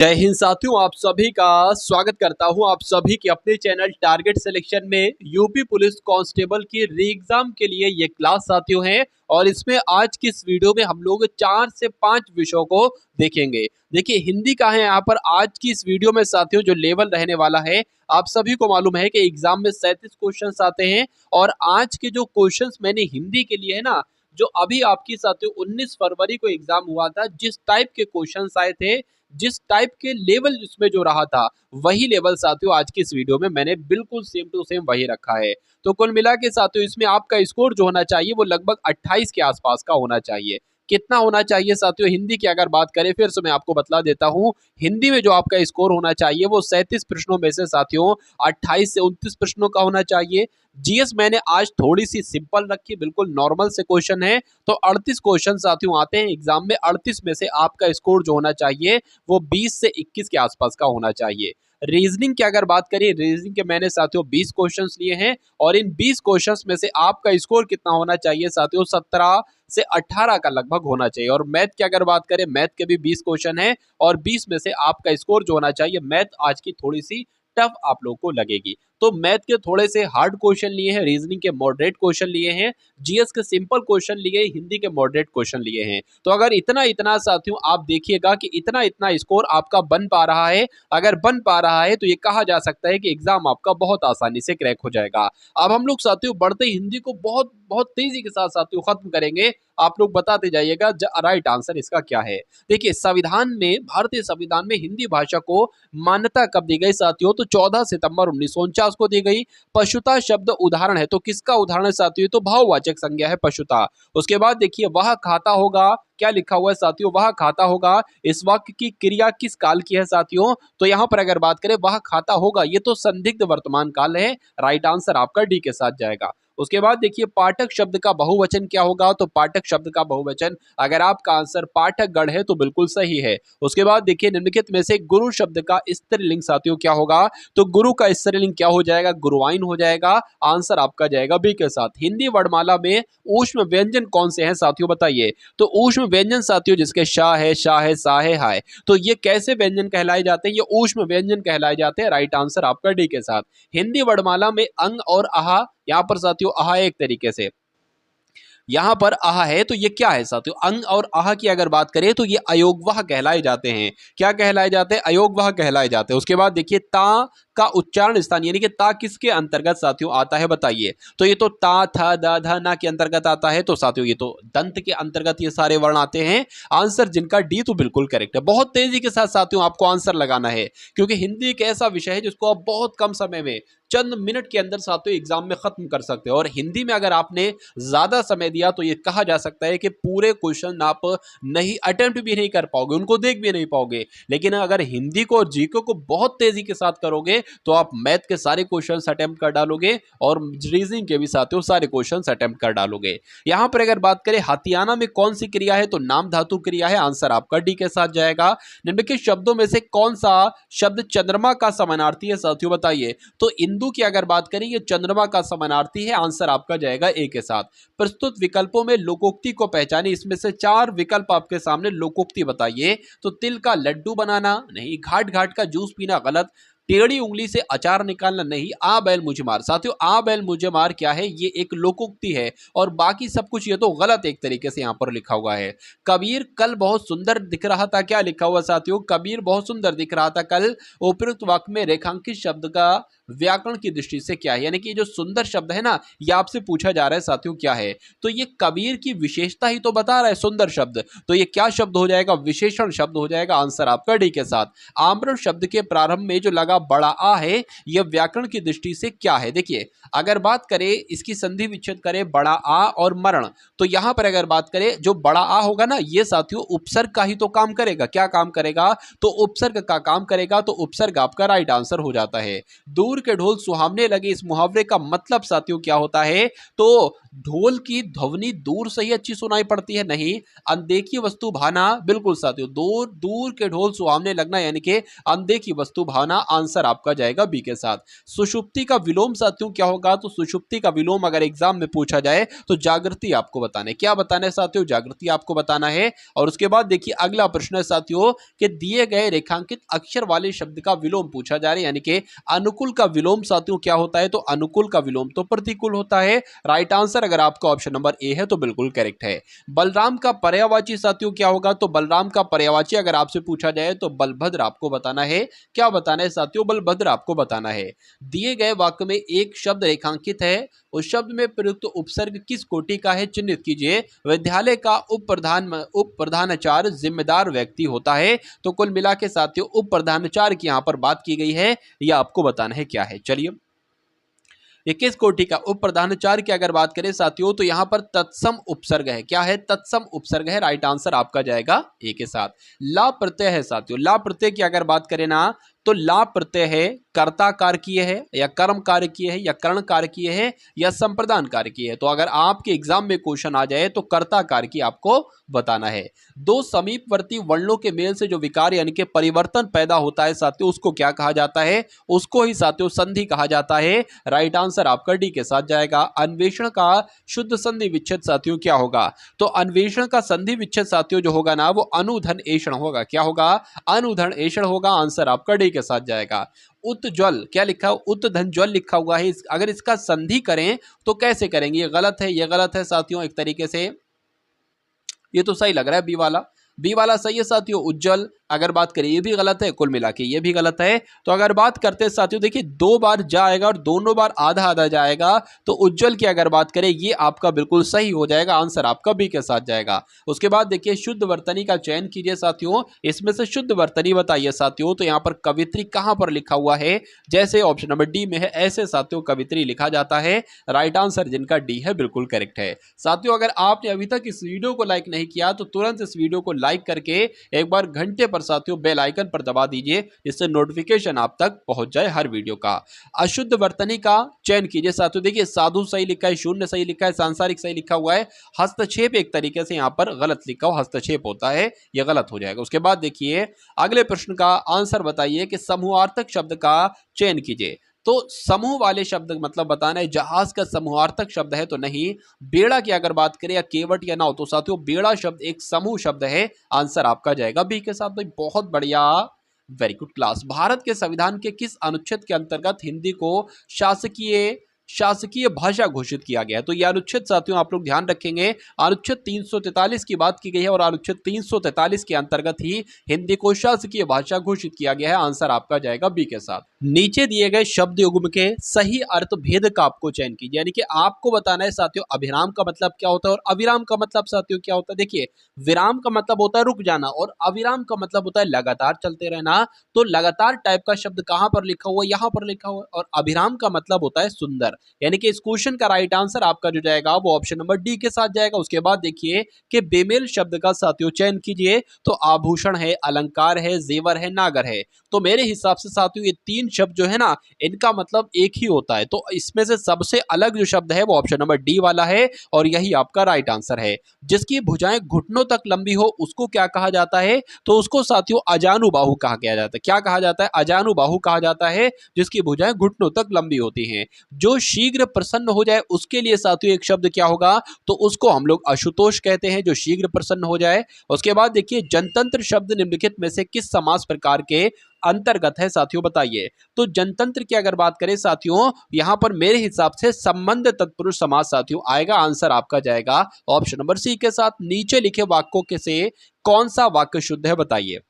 जय हिंद साथियों, आप सभी का स्वागत करता हूं आप सभी के अपने चैनल टारगेट सिलेक्शन में। यूपी पुलिस कांस्टेबल की री एग्जाम के लिए ये क्लास साथियों है और इसमें आज की इस वीडियो में हम लोग 4 से 5 विषयों को देखेंगे। देखिए हिंदी का है यहाँ पर आज की इस वीडियो में साथियों जो लेवल रहने वाला है। आप सभी को मालूम है कि एग्जाम में 37 क्वेश्चन आते हैं और आज के जो क्वेश्चन मैंने हिंदी के लिए है ना, जो अभी आपकी साथियों 19 फरवरी को एग्जाम हुआ था, जिस टाइप के क्वेश्चन आए थे, जिस टाइप के लेवल जिसमें जो रहा था, वही लेवल साथियों आज की इस वीडियो में मैंने बिल्कुल सेम टू सेम वही रखा है। तो कुल मिला के साथियों इसमें आपका स्कोर जो होना चाहिए वो लगभग 28 के आसपास का होना चाहिए। कितना होना चाहिए साथियों हिंदी की अगर बात करें, फिर से मैं आपको बतला देता हूं, हिंदी में जो आपका स्कोर होना चाहिए वो 37 प्रश्नों में से साथियों 28 से 29 प्रश्नों का होना चाहिए। जीएस मैंने आज थोड़ी सी सिंपल रखी, बिल्कुल नॉर्मल से क्वेश्चन है, तो 38 क्वेश्चन साथियों आते हैं एग्जाम में। 38 में से आपका स्कोर जो होना चाहिए वो 20 से 21 के आसपास का होना चाहिए। रीजनिंग की अगर बात करें, रीजनिंग के मैंने साथियों 20 क्वेश्चंस लिए हैं और इन 20 क्वेश्चंस में से आपका स्कोर कितना होना चाहिए साथियों 17 से 18 का लगभग होना चाहिए। और मैथ की अगर बात करें, मैथ के भी 20 क्वेश्चन है और 20 में से आपका स्कोर जो होना चाहिए, मैथ आज की थोड़ी सी टफ आप लोगों को लगेगी, तो मैथ के थोड़े से हार्ड क्वेश्चन लिए हैं, रीजनिंग के मॉडरेट क्वेश्चन लिए हैं, जीएस के सिंपल क्वेश्चन लिए, हिंदी के मॉडरेट क्वेश्चन लिए हैं। तो अगर इतना इतना साथियों आप देखिएगा कि इतना इतना स्कोर आपका बन पा रहा है, अगर बन पा रहा है तो ये कहा जा सकता है कि एग्जाम आपका बहुत आसानी से क्रैक हो जाएगा। अब हम लोग साथियों बढ़ते हिंदी को बहुत बहुत तेजी के साथ साथियों खत्म करेंगे। आप लोग बताते जाइएगा राइट आंसर इसका क्या है। देखिए संविधान में, भारतीय संविधान में हिंदी भाषा को मान्यता कब दी गई साथियों, तो 14 सितंबर 1949 को दी गई। पशुता शब्द उदाहरण है, तो किसका उदाहरण है साथियों, तो भाववाचक संज्ञा है पशुता। उसके बाद देखिए वह खाता होगा, क्या लिखा हुआ है साथियों, वह खाता होगा, इस वाक्य की क्रिया किस काल की है साथियों, तो यहां पर अगर बात करें वह खाता होगा, ये तो संदिग्ध वर्तमान काल है। राइट आंसर आपका डी के साथ जाएगा। उसके बाद देखिए पाठक शब्द का बहुवचन क्या होगा, तो पाठक शब्द का बहुवचन, अगर आपका आंसर पाठक गण है तो बिल्कुल सही है। उसके बाद देखिए निम्नलिखित में से गुरु शब्द का स्त्रीलिंग साथियों क्या होगा, तो गुरु का स्त्रीलिंग क्या हो जाएगा, गुरुवाइन हो जाएगा। आंसर आपका जाएगा बी के साथ। हिंदी वर्णमाला में ऊष्म व्यंजन कौन से हैं साथियों बताइए, तो ऊष्म व्यंजन साथियों जिसके शाह है, शाह है, सा है, हाय, तो ये कैसे व्यंजन कहलाए जाते हैं, ये ऊष्म व्यंजन कहलाए जाते हैं। राइट आंसर आपका डी के साथ। हिंदी वर्णमाला में अंग और आहा, यहां पर साथियों आहा एक तरीके से, यहां पर आह है, तो ये क्या है साथियों, अंग और आह की अगर बात करें तो ये अयोगवाह कहलाए जाते हैं। क्या कहलाए जाते हैं, अयोगवाह कहलाए जाते हैं। उसके बाद देखिए ता का उच्चारण स्थान, यानी कि ता किसके अंतर्गत साथियों आता है बताइए, तो ये तो ता था दा धा ना के अंतर्गत आता है, तो साथियों ये तो दंत के अंतर्गत ये सारे वर्ण आते हैं। आंसर जिनका डी तो बिल्कुल करेक्ट है। बहुत तेजी के साथ साथियों आपको आंसर लगाना है, क्योंकि हिंदी एक ऐसा विषय है जिसको आप बहुत कम समय में, चंद मिनट के अंदर साथियों एग्जाम में खत्म कर सकते हो। और हिंदी में अगर आपने ज्यादा समय दिया तो ये कहा जा सकता है कि पूरे क्वेश्चन आप नहीं अटेम्प्ट भी नहीं कर पाओगे, उनको देख भी नहीं पाओगे। लेकिन अगर हिंदी को और जीके को बहुत तेजी के साथ करोगे तो आप मैथ के सारे क्वेश्चंस अटेम्प्ट कर डालोगे और रीजनिंग के भी साथियों सारे क्वेश्चंस अटेम्प्ट कर डालोगे। यहां पर अगर बात करें हाथियाना में कौन सी क्रिया है, तो नाम धातु क्रिया है। आंसर आपका डी के साथ जाएगा। निम्नलिखित शब्दों में से कौन सा शब्द चंद्रमा का समानार्थी है साथियों बताइए, तो इंदु की अगर बात करें ये चंद्रमा का समानार्थी है। आंसर आपका जाएगा ए के साथ। प्रस्तुत विकल्पों में लोकोक्ति को पहचाने, इसमें से 4 विकल्प आपके सामने, लोकोक्ति बताइए, तो तिल का लड्डू बनाना नहीं, घाट घाट का जूस पीना गलत, टेढ़ी उंगली से अचार निकालना नहीं, आ बैल मुझे मार। साथियों आ बैल मुझे मार क्या है, ये एक लोकोक्ति है और बाकी सब कुछ ये तो गलत एक तरीके से यहां पर लिखा हुआ है। कबीर कल बहुत सुंदर दिख रहा था, क्या लिखा हुआ साथियों, कबीर बहुत सुंदर दिख रहा था कल। उपयुक्त वाक्य में रेखांकित शब्द का व्याकरण की दृष्टि से क्या है, यानी कि जो सुंदर शब्द है ना, ये आपसे पूछा जा रहा है साथियों क्या है, तो ये कबीर की विशेषता ही तो बता रहा है सुंदर शब्द, तो ये क्या शब्द हो जाएगा, विशेषण शब्द हो जाएगा। आंसर आपका डी के साथ। आम्र शब्द के प्रारंभ में जो लगा बड़ा आ है, यह व्याकरण की दृष्टि से क्या है। देखिए अगर बात करें इसकी संधि विच्छेद करें बड़ा आ और मरण, तो यहां पर अगर बात करें जो बड़ा आ होगा ना, ये साथियों उपसर्ग का ही तो काम करेगा। क्या काम करेगा, तो उपसर्ग का काम करेगा, तो उपसर्ग आपका राइट आंसर हो जाता है। दूर के ढोल सुहावने लगे, इस मुहावरे का मतलब साथियों क्या होता है, तो ढोल की ध्वनि दूर से ही अच्छी सुनाई पड़ती है, नहीं, अनदेखी वस्तु भाना, बिल्कुल साथियों दूर दूर के ढोल सुहावने लगना यानी कि अनदेखी वस्तु भाना आंसर आपका जाएगा बी के साथ। सुषुप्ति का विलोम साथियों क्या होगा, तो सुषुप्ति का विलोम अगर एग्जाम में पूछा जाए तो जागृति आपको बताना है। क्या बताना है साथियों, जागृति आपको बताना है। और उसके बाद देखिए अगला प्रश्न है साथियों कि दिए गए रेखांकित अक्षर वाले शब्द का विलोम पूछा जा रहा है, यानी कि अनुकूल का विलोम साथियों क्या होता है, तो अनुकूल का विलोम तो प्रतिकूल होता है। राइट आंसर अगर आपका ऑप्शन नंबर ए है तो बिल्कुल करेक्ट है। बलराम का पर्यायवाची साथियों क्या होगा, तो बलराम का पर्यायवाची अगर आपसे पूछा जाए तो बलभद्र आपको बताना है। क्या बताना है साथियों, बलभद्र आपको बताना है। दिए गए वाक्य में एक शब्द रेखांकित है, उस शब्द में प्रयुक्त उपसर्ग किस कोटि का है, चिन्हित कीजिए। विद्यालय का उप प्रधानाचार्य जिम्मेदार व्यक्ति होता है। तो कुल मिला के साथियों उप प्रधानाचार्य की यहां पर बात की गई है, यह आपको बताना है क्या है। चलिए ये किस कोटि का, उप प्रधानाचार्य की अगर बात करें साथियों तो यहां पर तत्सम उपसर्ग है। क्या है, तत्सम उपसर्ग है। राइट आंसर आपका जाएगा ए के साथ। ला प्रत्यय है साथियों, ला प्रत्यय की अगर बात करें ना तो ला प्रत्यय है कर्ता कारकीय है या कर्म कारकीय है या कर्ण कारकीय है या संप्रदान कारकीय है। तो अगर आपके एग्जाम में क्वेश्चन आ जाए तो कर्ता कारकीय आपको बताना है। दो समीपवर्ती वर्णों के मेल से जो विकार यानी कि परिवर्तन पैदा होता है साथियों उसको क्या कहा जाता है, उसको ही साथियों संधि कहा जाता है। राइट आंसर आपका डी के साथ जाएगा। अन्वेषण का शुद्ध संधि विच्छेद साथियों क्या होगा, तो अन्वेषण का संधि विच्छेद साथियों जो होगा ना वो अनुधन एषण होगा। क्या होगा, अनुधन एषण होगा। आंसर आपका डी के साथ जाएगा। उत्ज्वल क्या लिखा, उत्धन ज्वल लिखा हुआ है, अगर इसका संधि करें तो कैसे करेंगे, ये गलत है, ये गलत है साथियों। एक तरीके से ये तो सही लग रहा है बी वाला, बी वाला सही है साथियों। उज्जवल अगर बात करें ये भी गलत है, कुल मिला के ये भी गलत है। तो अगर बात करते हैं साथियों देखिए दो बार जाएगा और दोनों बार आधा आधा जाएगा, तो उज्जवल की अगर बात करें ये आपका बिल्कुल सही हो जाएगा। आंसर आपका बी के साथ जाएगा। उसके बाद देखिए शुद्ध वर्तनी का चयन कीजिए साथियों, इसमें से शुद्ध वर्तनी बताइए साथियों। तो यहाँ पर कवित्री कहां पर लिखा हुआ है, जैसे ऑप्शन नंबर डी में है ऐसे साथियों कवित्री लिखा जाता है। राइट आंसर जिनका डी है बिल्कुल करेक्ट है। साथियों अगर आपने अभी तक इस वीडियो को लाइक नहीं किया तो तुरंत इस वीडियो को लाइक करके एक बार घंटे पर साथियों बेल आइकन पर दबा दीजिए, जिससे नोटिफिकेशन आप तक पहुंच जाए हर वीडियो का। अशुद्ध वर्तनी का चयन कीजिए साथियों। देखिए साधु सही लिखा है, शून्य सही लिखा है, सांसारिक सही लिखा हुआ है, हस्तक्षेप एक तरीके से यहां पर गलत लिखा हुआ हस्तक्षेप होता है, यह गलत हो जाएगा। उसके बाद देखिए अगले प्रश्न का आंसर बताइए कि समूहार्थक शब्द का चयन कीजिए। तो समूह वाले शब्द मतलब बताना है, जहाज का समूहार्थक शब्द है तो नहीं। बेड़ा की अगर बात करें या केवट या नाव, तो साथियों बेड़ा शब्द एक समूह शब्द है। आंसर आपका जाएगा बी के साथ। भाई बहुत बढ़िया, वेरी गुड क्लास। भारत के संविधान के किस अनुच्छेद के अंतर्गत हिंदी को शासकीय भाषा घोषित किया गया है, तो यह अनुच्छेद साथियों आप लोग ध्यान रखेंगे अनुच्छेद 343 की बात की गई है और अनुच्छेद 343 के अंतर्गत ही हिंदी को शासकीय भाषा घोषित किया गया है। आंसर आपका जाएगा बी के साथ। नीचे दिए गए शब्द युग्म के सही अर्थ भेद का आपको चयन कीजिए, यानी कि आपको बताना है साथियों अभिराम का मतलब क्या होता है और अविराम का मतलब साथियों क्या होता है। देखिए विराम का मतलब होता है रुक जाना और अविराम का मतलब होता है लगातार चलते रहना। तो लगातार टाइप का शब्द कहां पर लिखा हुआ है, यहां पर लिखा हुआ है। और अभिराम का मतलब होता है सुंदर, यानी कि इस क्वेश्चन का राइट आंसर आपका जो जाएगा वो ऑप्शन नंबर डी के साथ जाएगा। उसके बाद देखिए कि बेमेल शब्द का साथियों चयन कीजिए। तो आभूषण है, अलंकार है, जेवर है, नागर है। तो मेरे हिसाब से साथियों ये तीन शब्द जो है ना इनका मतलब एक ही होता है। तो इसमें से सबसे अलग जो शब्द है वो ऑप्शन नंबर डी वाला है और यही आपका राइट आंसर है। जिसकी भुजाएं घुटनों तक लंबी हो उसको क्या कहा जाता है, तो उसको साथियों अजानुबाहु कहा जाता है। क्या कहा जाता है, अजानुबाहु कहा जाता है, जिसकी भुजाएं घुटनों तक लंबी होती हैं। जो शीघ्र प्रसन्न हो जाए उसके लिए साथियों एक शब्द क्या होगा, तो उसको हम लोग आशुतोष कहते हैं, जो शीघ्र प्रसन्न हो जाए। उसके बाद देखिए जनतंत्र शब्द निम्नलिखित में से किस समास प्रकार के अंतर्गत है साथियों बताइए। तो जनतंत्र की अगर बात करें साथियों यहां पर मेरे हिसाब से संबंध तत्पुरुष समास साथियों आएगा। आंसर आपका जाएगा ऑप्शन नंबर सी के साथ। नीचे लिखे वाक्यों के से कौन सा वाक्य शुद्ध है बताइए।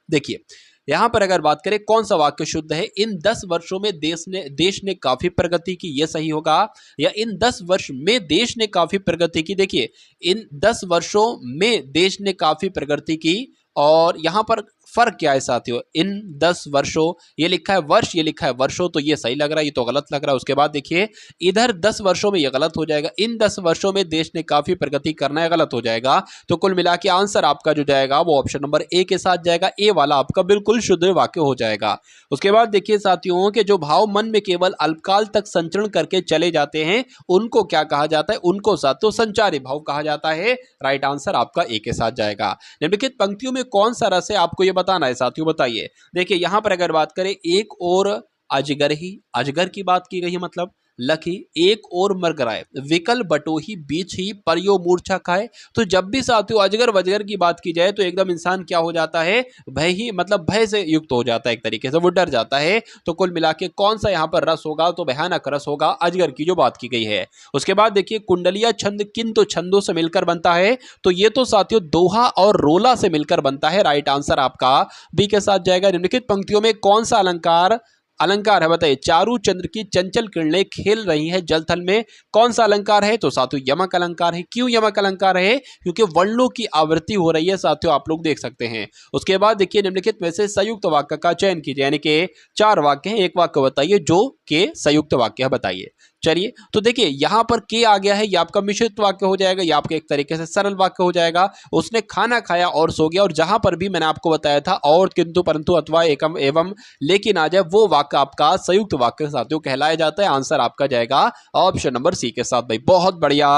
देखिए यहां पर अगर बात करें कौन सा वाक्य शुद्ध है, इन 10 वर्षों में देश ने काफी प्रगति की, ये सही होगा। या इन 10 वर्ष में देश ने काफी प्रगति की। देखिए इन 10 वर्षों में देश ने काफी प्रगति की और यहां पर फर्क क्या है साथियों, इन 10 वर्षों ये लिखा है वर्ष, ये लिखा है वर्षों, तो ये सही लग रहा है, ये तो गलत लग रहा है। उसके बाद देखिए इधर 10 वर्षों में ये गलत हो जाएगा, इन 10 वर्षों में देश ने काफी प्रगति करना है, गलत हो जाएगा। तो कुल मिला के आंसर आपका जो जाएगा वो ऑप्शन नंबर ए के साथ जाएगा। ए वाला आपका बिल्कुल शुद्ध वाक्य हो जाएगा। उसके बाद देखिए साथियों के जो भाव मन में केवल अल्पकाल तक संचरण करके चले जाते हैं उनको क्या कहा जाता है, उनको साथियों संचारी भाव कहा जाता है। राइट आंसर आपका ए के साथ जाएगा। निम्नलिखित पंक्तियों में कौन सा रस है, आपको ये बताना है साथियों, बताइए। देखिए यहाँ पर अगर बात करें एक और अजगर ही, अजगर की बात की गई है, मतलब लखी एक और मर गराए, विकल बटोही बीच ही परियो मूर्छा खाए। तो जब भी साथियों अजगर वजगर की बात की जाए तो एकदम इंसान क्या हो जाता है, भय ही, मतलब भय से युक्त हो जाता है, एक तरीके से वो डर जाता है। तो कुल मिला के कौन सा यहाँ पर रस होगा, तो भयानक रस होगा अजगर की जो बात की गई है। उसके बाद देखिए कुंडलिया छंद किन तो छंदों से मिलकर बनता है, तो ये तो साथियों दोहा और रोला से मिलकर बनता है। राइट आंसर आपका बी के साथ जाएगा। निम्नलिखित पंक्तियों में कौन सा अलंकार अलंकार है, बताइए। चारू चंद्र की चंचल किरणें खेल रही हैं जल थल में, कौन सा अलंकार है, तो साथियों यमक अलंकार है। क्यों यमक अलंकार है, क्योंकि वर्णों की आवृत्ति हो रही है साथियों, आप लोग देख सकते हैं। उसके बाद देखिए निम्नलिखित में से संयुक्त वाक्य का चयन कीजिए, यानी कि 4 वाक्य हैं, एक वाक्य बताइए जो के संयुक्त वाक्य है, बताइए। चलिए तो देखिए यहां पर के आ गया है, ये आपका मिश्रित वाक्य हो जाएगा, ये आपका एक तरीके से सरल वाक्य हो जाएगा। उसने खाना खाया और सो गया, और जहां पर भी मैंने आपको बताया था और किंतु परंतु अथवा एकम एवं लेकिन आ जाए, वो वाक्य आपका संयुक्त वाक्य साथियों कहलाया जाता है। आंसर आपका जाएगा ऑप्शन नंबर सी के साथ। भाई बहुत बढ़िया,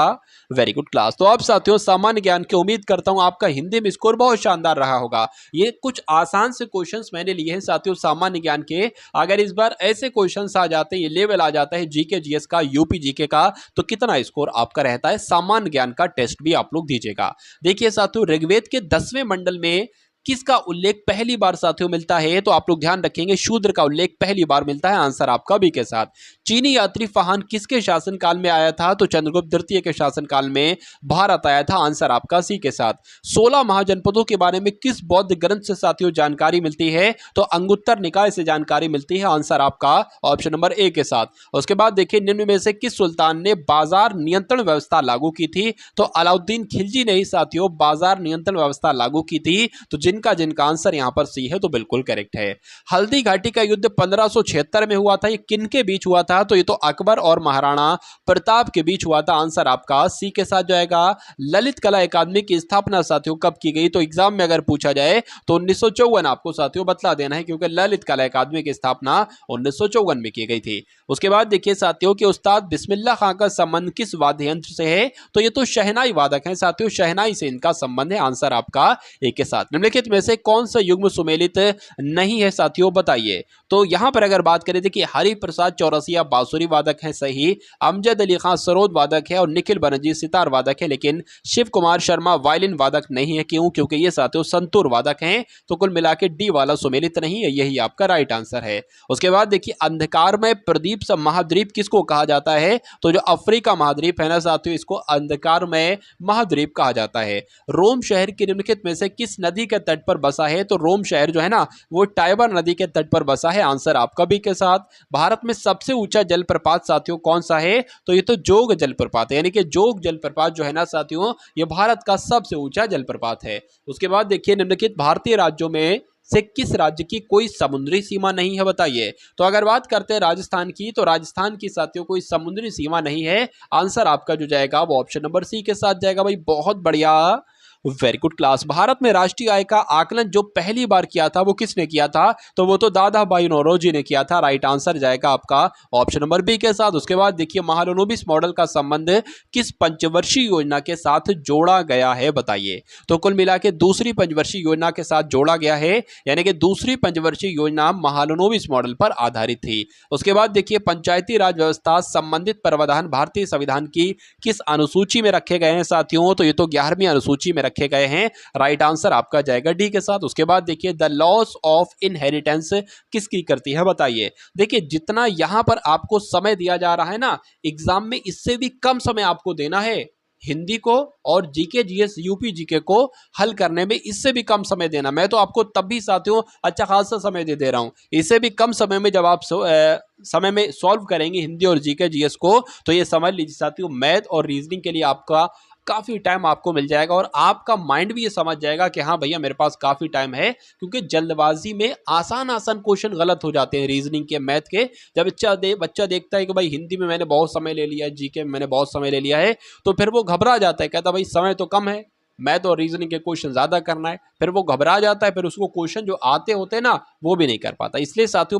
वेरी गुड क्लास। तो अब साथियों सामान्य ज्ञान की उम्मीद करता हूं आपका हिंदी में स्कोर बहुत शानदार रहा होगा। ये कुछ आसान से क्वेश्चंस मैंने लिए हैं साथियों सामान्य ज्ञान के। अगर इस बार ऐसे क्वेश्चंस आ जाते हैं, ये लेवल आ जाता है जीके जीएस का, यूपी जीके का, तो कितना स्कोर आपका रहता है। सामान्य ज्ञान का टेस्ट भी आप लोग दीजिएगा। देखिए साथियों ऋग्वेद के 10वें मंडल में किसका उल्लेख पहली बार साथियों मिलता है, तो आप लोग ध्यान रखेंगे शूद्र का उल्लेख पहली बार मिलता है। आंसर आपका बी के साथ। चीनी यात्री फाहान किसके शासनकाल में आया था, तो चंद्रगुप्त द्वितीय के शासनकाल में भारत आया था। आंसर आपका सी के साथ। 16 महाजनपदों के बारे में किस बौद्ध ग्रंथ से साथियों जानकारी मिलती है, तो अंगुत्तर निकाय से जानकारी मिलती है। आंसर आपका ऑप्शन नंबर ए के साथ। उसके बाद देखिए निम्न में से किस सुल्तान ने बाजार नियंत्रण व्यवस्था लागू की थी, तो अलाउद्दीन खिलजी ने ही साथियों बाजार नियंत्रण व्यवस्था लागू की थी। तो जिनका आंसर यहां पर सी है, तो बिल्कुल करेक्ट है। हल्दी घाटी का युद्ध 1576 में हुआ था, ये किन के बीच हुआ था, तो ये तो अकबर और महाराणा प्रताप के बीच हुआ था। आंसर आपका सी के साथ जाएगा। ललित कला अकादमी की स्थापना साथियों कब की गई, तो एग्जाम में अगर पूछा जाए तो 1954 आपको साथियों बतला देना है, क्योंकि ललित कला अकादमी की स्थापना 1954 में की गई थी। उसके बाद देखिए साथियों के उस्ताद बिस्मिल्लाह खां का संबंध किस वाद्य यंत्र से है, तो ये तो शहनाई वादक है साथियों, शहनाई से इनका संबंध है। आंसर आपका ए के साथ। निम्नलिखित में से कौन सा युग्म सुमेलित नहीं है साथियों, बताइए। तो यहां पर अगर बात करें देखिए हरि प्रसाद चौरसिया बांसुरी वादक है, सही। अमजद अली खान सरोद वादक है, और निखिल बनर्जी सितार वादक है, लेकिन शिव कुमार शर्मा वायलिन वादक नहीं है। क्यों, क्योंकि ये साथियों संतूर वादक हैं। तो कुल मिला के डी वाला सुमेलित नहीं है, यही आपका राइट आंसर है। उसके बाद देखिए अंधकार में प्रदीप महाद्वीप किसको कहा जाता है, तो जो अफ्रीका महाद्वीप है ना साथियों, इसको अंधकार में महाद्वीप कहा जाता है। रोम शहर की निम्नलिखित में से किस नदी के तट पर बसा है, तो रोम शहर जो है ना वो टाइबर नदी के तट पर बसा है। आंसर आपका बी के साथ। भारत में सबसे ऊंचा जलप्रपात साथियों कौन सा है, तो ये तो जोग जलप्रपात है, यानी कि जोग जलप्रपात जो है ना साथियों, ये भारत का सबसे ऊंचा जलप्रपात है। उसके बाद देखिए निम्नलिखित भारतीय राज्यों में से किस राज्य की कोई समुद्री सीमा नहीं है, बताइए। तो अगर बात करते हैं राजस्थान की, तो राजस्थान की साथियों कोई समुद्री सीमा नहीं है। आंसर आपका जो जाएगा वो ऑप्शन नंबर सी के साथ जाएगा। भाई बहुत बढ़िया, वेरी गुड क्लास। भारत में राष्ट्रीय आय का आकलन जो पहली बार किया था वो किसने किया था, तो वो तो दादा भाई नौरोजी ने किया था। राइट आंसर जाएगा आपका ऑप्शन नंबर बी के साथ। उसके बाद देखिए महालनोबिस मॉडल का संबंध किस पंचवर्षीय योजना के साथ जोड़ा गया है, बताइए। तो कुल मिला के दूसरी पंचवर्षीय योजना के साथ जोड़ा गया है, यानी कि दूसरी पंचवर्षीय योजना महालनोबिस मॉडल पर आधारित थी। उसके बाद देखिए पंचायती राज व्यवस्था संबंधित प्रावधान भारतीय संविधान की किस अनुसूची में रखे गए हैं साथियों, तो ये तो 11वीं अनुसूची में रखे गए हैं। राइट आंसर आपका जाएगा डी के साथ। उसके बाद देखिए द लॉस ऑफ इनहेरिटेंस किसकी करती है, बताइए। देखिए जितना यहां पर आपको समय दिया जा रहा है ना एग्जाम में, इससे भी कम समय आपको देना है हिंदी को और जीके जीएस यूपी जीके को हल करने में, इससे भी कम समय देना। मैं तो आपको तब भी साथियों अच्छा खासा समय दे रहा हूं, इससे भी कम समय में जब आप समय में सॉल्व करेंगे हिंदी और जीके जीएस को, तो ये समझ लीजिए साथियों मैथ और रीजनिंग के लिए आपका काफी टाइम आपको मिल जाएगा, और आपका माइंड भी ये समझ जाएगा कि हाँ भैया मेरे पास काफी टाइम है। क्योंकि जल्दबाजी में आसान क्वेश्चन गलत हो जाते हैं रीजनिंग के, मैथ के। जब बच्चा देखता है कि भाई हिंदी में मैंने बहुत समय ले लिया है, जीके में मैंने बहुत समय ले लिया है, तो फिर वो घबरा जाता है, कहता भाई समय तो कम है, मैथ और रीजनिंग के क्वेश्चन ज्यादा करना है, फिर वो घबरा जाता है, फिर उसको क्वेश्चन जो आते होते हैं ना वो भी नहीं कर पाता। इसलिए साथियों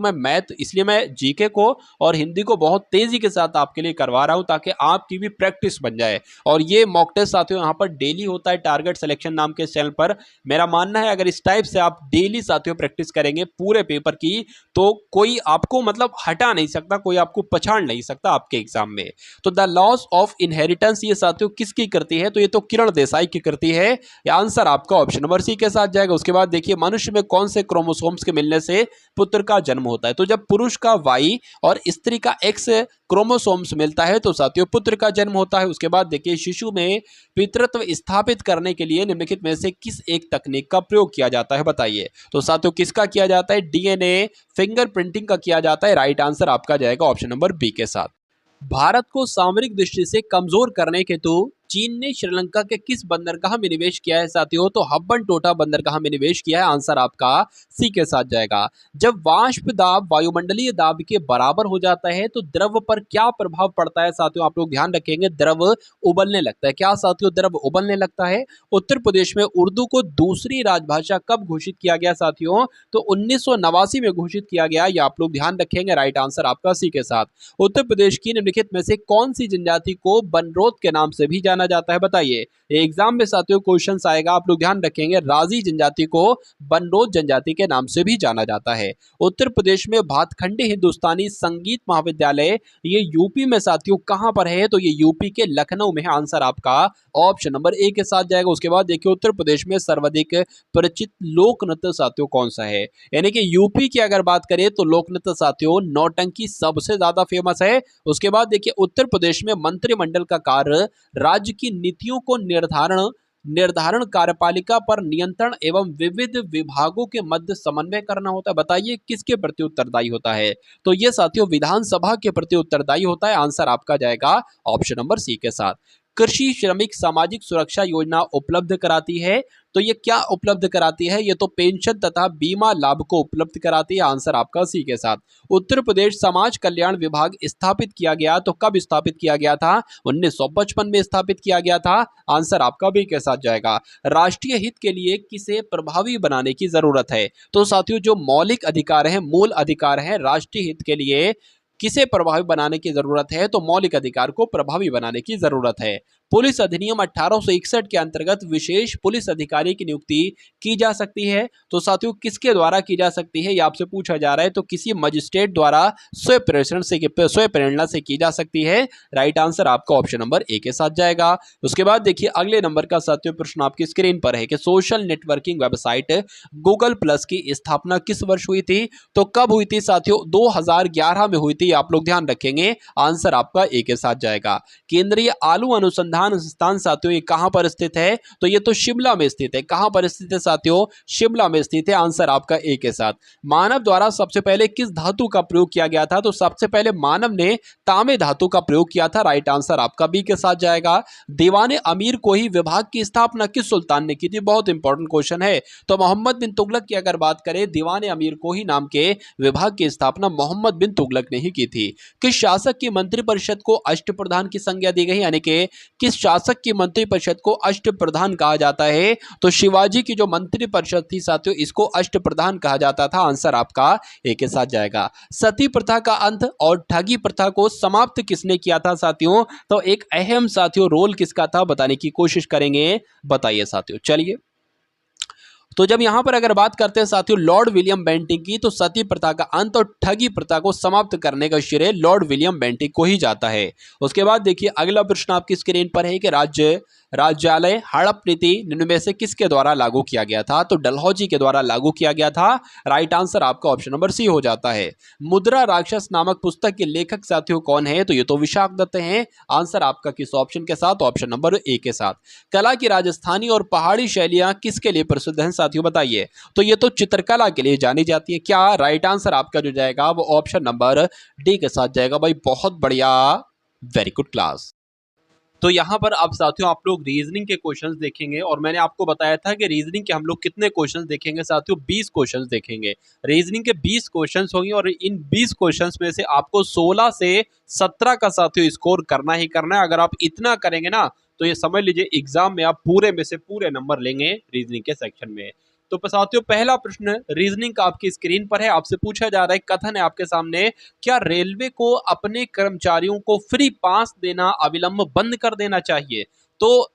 मैं जीके को और हिंदी को बहुत तेजी के साथ आपके लिए करवा रहा हूं ताकि आपकी भी प्रैक्टिस बन जाए। और ये मॉक टेस्ट साथियों यहाँ पर डेली होता है टारगेट सिलेक्शन नाम के चैनल पर। मेरा मानना है अगर इस टाइप से आप डेली साथियों प्रैक्टिस करेंगे पूरे पेपर की, तो कोई आपको मतलब हटा नहीं सकता, कोई आपको पछाड़ नहीं सकता आपके एग्जाम में। तो द लॉस ऑफ इनहेरिटेंस ये साथियों किसकी करती है, तो ये तो किरण देसाई की करती है। या आंसर आपका ऑप्शन नंबर सी के साथ जाएगा। उसके बाद देखिए मनुष्य में कौन से क्रोमोसोम्स के मिलने से पुत्र का जन्म होता है, तो जब पुरुष का वाई और स्त्री का एक्स क्रोमोसोम्स मिलता है तो साथियों पुत्र का जन्म होता है। उसके बाद देखिए शिशु में पितृत्व स्थापित करने के लिए निम्नलिखित में से किस एक तकनीक का प्रयोग किया जाता है, बताइए। तो साथियों किसका किया जाता है, डीएनए फिंगरप्रिंटिंग का किया जाता है। राइट आंसर आपका जाएगा ऑप्शन नंबर बी के साथ। भारत को सामरिक दृष्टि से कमजोर करने के हेतु चीन ने श्रीलंका के किस बंदरगाह में निवेश किया है साथियों, तो हब्बन टोटा बंदरगाह में निवेश किया है। आंसर आपका सी के साथ जाएगा। जब वाष्प दाब वायुमंडलीय दाब के बराबर हो जाता है तो द्रव पर क्या प्रभाव पड़ता है साथियों, आप लोग ध्यान रखेंगे, द्रव उबलने लगता है। क्या साथियों, द्रव उबलने लगता है। उत्तर प्रदेश में उर्दू को दूसरी राजभाषा कब घोषित किया गया साथियों, तो 1989 में घोषित किया गया। ये आप लोग ध्यान रखेंगे। राइट आंसर आपका सी के साथ। उत्तर प्रदेश की निम्नलिखित में से कौन सी जनजाति को बनरोध के नाम से भी जाना जाता है, बताइए। एग्जाम में साथियों क्वेश्चंस आएगा, आप लोग ध्यान रखेंगे। राजी जनजाति को बनरोध जनजाति के नाम से भी जाना जाता है। उत्तर प्रदेश में भातखंडे हिंदुस्तानी संगीत महाविद्यालय ये यूपी में साथियों कहां पर है, तो ये यूपी के लखनऊ में है। आंसर आपका ऑप्शन नंबर ए के साथ जाएगा। उसके बाद देखिए उत्तर प्रदेश में सर्वाधिक परिचित लोक नृत्य साथियों कौन सा है, यानी कि यूपी की अगर बात करें तो लोक नृत्य साथियों नौटंकी सबसे ज्यादा फेमस है। उसके बाद देखिए उत्तर प्रदेश में मंत्रिमंडल का कार्य राज्य की नीतियों को निर्धारण कार्यपालिका पर नियंत्रण एवं विविध विभागों के मध्य समन्वय करना होता है। बताइए किसके प्रति उत्तरदायी होता है, तो ये साथियों विधानसभा के प्रति उत्तरदायी होता है। आंसर आपका जाएगा ऑप्शन नंबर सी के साथ। कृषि श्रमिक सामाजिक सुरक्षा योजना उपलब्ध कराती है, तो ये क्या उपलब्ध कराती है, ये तो पेंशन तथा बीमा लाभ को उपलब्ध कराती है। आंसर आपका सी के साथ। उत्तर प्रदेश समाज कल्याण विभाग स्थापित किया गया, तो कब स्थापित किया गया था, 1955 में स्थापित किया गया था। आंसर आपका बी के साथ जाएगा। राष्ट्रीय हित के लिए किसे प्रभावी बनाने की जरूरत है, तो साथियों जो मौलिक अधिकार है, मूल अधिकार है, राष्ट्रीय हित के लिए किसे प्रभावी बनाने की जरूरत है, तो मौलिक अधिकार को प्रभावी बनाने की जरूरत है। पुलिस अधिनियम 1861 के अंतर्गत विशेष पुलिस अधिकारी की नियुक्ति की जा सकती है, तो साथियों किसके द्वारा की जा सकती है, ये आपसे पूछा जा रहा है। तो किसी मजिस्ट्रेट द्वारा स्वयं प्रेरणा से की जा सकती है। राइट आंसर आपका ऑप्शन नंबर ए के साथ जाएगा। उसके बाद देखिए अगले नंबर का साथियों प्रश्न आपकी स्क्रीन पर है कि social networking website Google plus की स्थापना किस वर्ष हुई थी, तो कब हुई थी साथियों, 2011 में हुई थी। आप लोग ध्यान रखेंगे। आंसर आपका ए के साथ जाएगा। केंद्रीय आलू अनुसंधान संस्थान साथियों ये कहां पर स्थित है, तो ये तो शिमला में स्थित है। कहां पर स्थित है साथियों, शिमला में स्थित है। आंसर आपका ए के साथ। मानव द्वारा सबसे पहले किस धातु का प्रयोग किया गया था, तो सबसे पहले मानव ने तांबे धातु का प्रयोग किया था। राइट आंसर आपका बी के साथ जाएगा। दीवाने अमीर को ही विभाग की स्थापना किस सुल्तान ने की थी, बहुत इंपॉर्टेंट क्वेश्चन है। तो मोहम्मद बिन तुगलक की अगर बात करें, दीवाने अमीर को ही नाम के विभाग की स्थापना मोहम्मद बिन तुगलक ने ही की थी। किस शासक की मंत्रिपरिषद को अष्टप्रधान की संज्ञा दी गई, यानी कि किस शासक की मंत्रिपरिषद को अष्टप्रधान कहा जाता है, तो शिवाजी की जो मंत्रिपरिषद थी साथियों इसको अष्टप्रधान कहा जाता था। आंसर आपका ए के साथ जाएगा। सती प्रथा का अंत और ठगी प्रथा को समाप्त किसने किया था साथियों, तो एक अहम साथियों रोल किसका था बताने की कोशिश करेंगे, बताइए साथियों। चलिए तो जब यहां पर अगर बात करते हैं साथियों लॉर्ड विलियम बेंटिंक की, तो सती प्रथा का अंत और ठगी प्रथा को समाप्त करने का श्रेय लॉर्ड विलियम बेंटिंक को ही जाता है। उसके बाद देखिए अगला प्रश्न आपकी स्क्रीन पर है कि राज्यालय हड़प नीति निम्न में से किसके द्वारा लागू किया गया था, तो डलहौजी के द्वारा लागू किया गया था। राइट आंसर आपका ऑप्शन नंबर सी हो जाता है। मुद्रा राक्षस नामक पुस्तक के लेखक साथियों कौन है, तो ये तो विशाख दत्त हैं। आंसर आपका किस ऑप्शन के साथ, ऑप्शन नंबर ए के साथ। कला की राजस्थानी और पहाड़ी शैलियां किसके लिए प्रसिद्ध हैं साथियों, बताइए। तो ये तो चित्रकला के लिए जानी जाती है। क्या राइट आंसर आपका जो जाएगा वो ऑप्शन नंबर डी के साथ जाएगा। भाई बहुत बढ़िया, वेरी गुड क्लास। तो यहाँ पर अब साथियों आप लोग रीजनिंग के क्वेश्चंस देखेंगे और मैंने आपको बताया था कि रीजनिंग के हम लोग कितने क्वेश्चंस देखेंगे साथियों, 20 क्वेश्चंस देखेंगे। रीजनिंग के 20 क्वेश्चंस होंगे और इन 20 क्वेश्चंस में से आपको 16 से 17 का साथियों स्कोर करना ही करना है। अगर आप इतना करेंगे ना तो ये समझ लीजिए एग्जाम में आप पूरे में से पूरे नंबर लेंगे रीजनिंग के सेक्शन में। तो साथियों पहला प्रश्न रीजनिंग का आपकी स्क्रीन पर है, आपसे पूछा जा रहा है, कथन है आपके सामने, क्या रेलवे को अपने कर्मचारियों को फ्री पास देना अविलंब बंद कर देना चाहिए? तो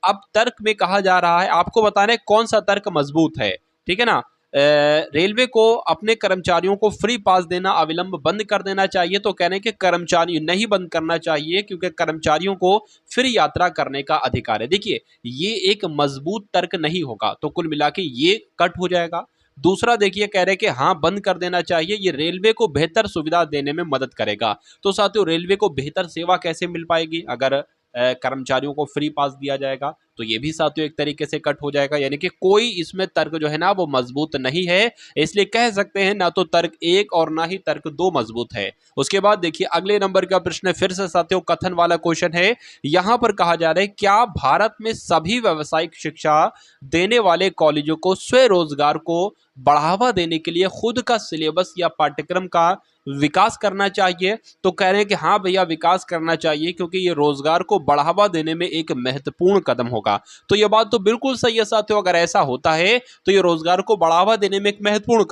अब तर्क में कहा जा रहा है, आपको बताना है कौन सा तर्क मजबूत है, ठीक है ना। रेलवे को अपने कर्मचारियों को फ्री पास देना अविलंब बंद कर देना चाहिए, तो कहने के कर्मचारी नहीं बंद करना चाहिए क्योंकि कर्मचारियों को फ्री यात्रा करने का अधिकार है। देखिए ये एक मजबूत तर्क नहीं होगा, तो कुल मिला के ये कट हो जाएगा। दूसरा देखिए कह रहे कि हाँ बंद कर देना चाहिए, ये रेलवे को बेहतर सुविधा देने में मदद करेगा। तो साथियों रेलवे को बेहतर सेवा कैसे मिल पाएगी अगर कर्मचारियों को फ्री पास दिया जाएगा? तो ये भी साथियों एक तरीके से कट हो जाएगा, यानी कि कोई इसमें तर्क जो है ना वो मजबूत नहीं है, इसलिए कह सकते हैं ना तो तर्क एक और ना ही तर्क दो मजबूत है। उसके बाद देखिए अगले नंबर का प्रश्न फिर से साथियों कथन वाला क्वेश्चन है। यहां पर कहा जा रहा है, क्या भारत में सभी व्यावसायिक शिक्षा देने वाले कॉलेजों को स्वरोजगार को बढ़ावा देने के लिए खुद का सिलेबस या पाठ्यक्रम का विकास करना चाहिए? तो कह रहे हैं कि हाँ भैया विकास करना चाहिए क्योंकि ये रोजगार को बढ़ावा देने में एक महत्वपूर्ण कदम होगा। तो ये बात तो बिल्कुल सही है साथियों, अगर ऐसा होता है तो ये रोजगार को बढ़ावा देने में एक महत्वपूर्ण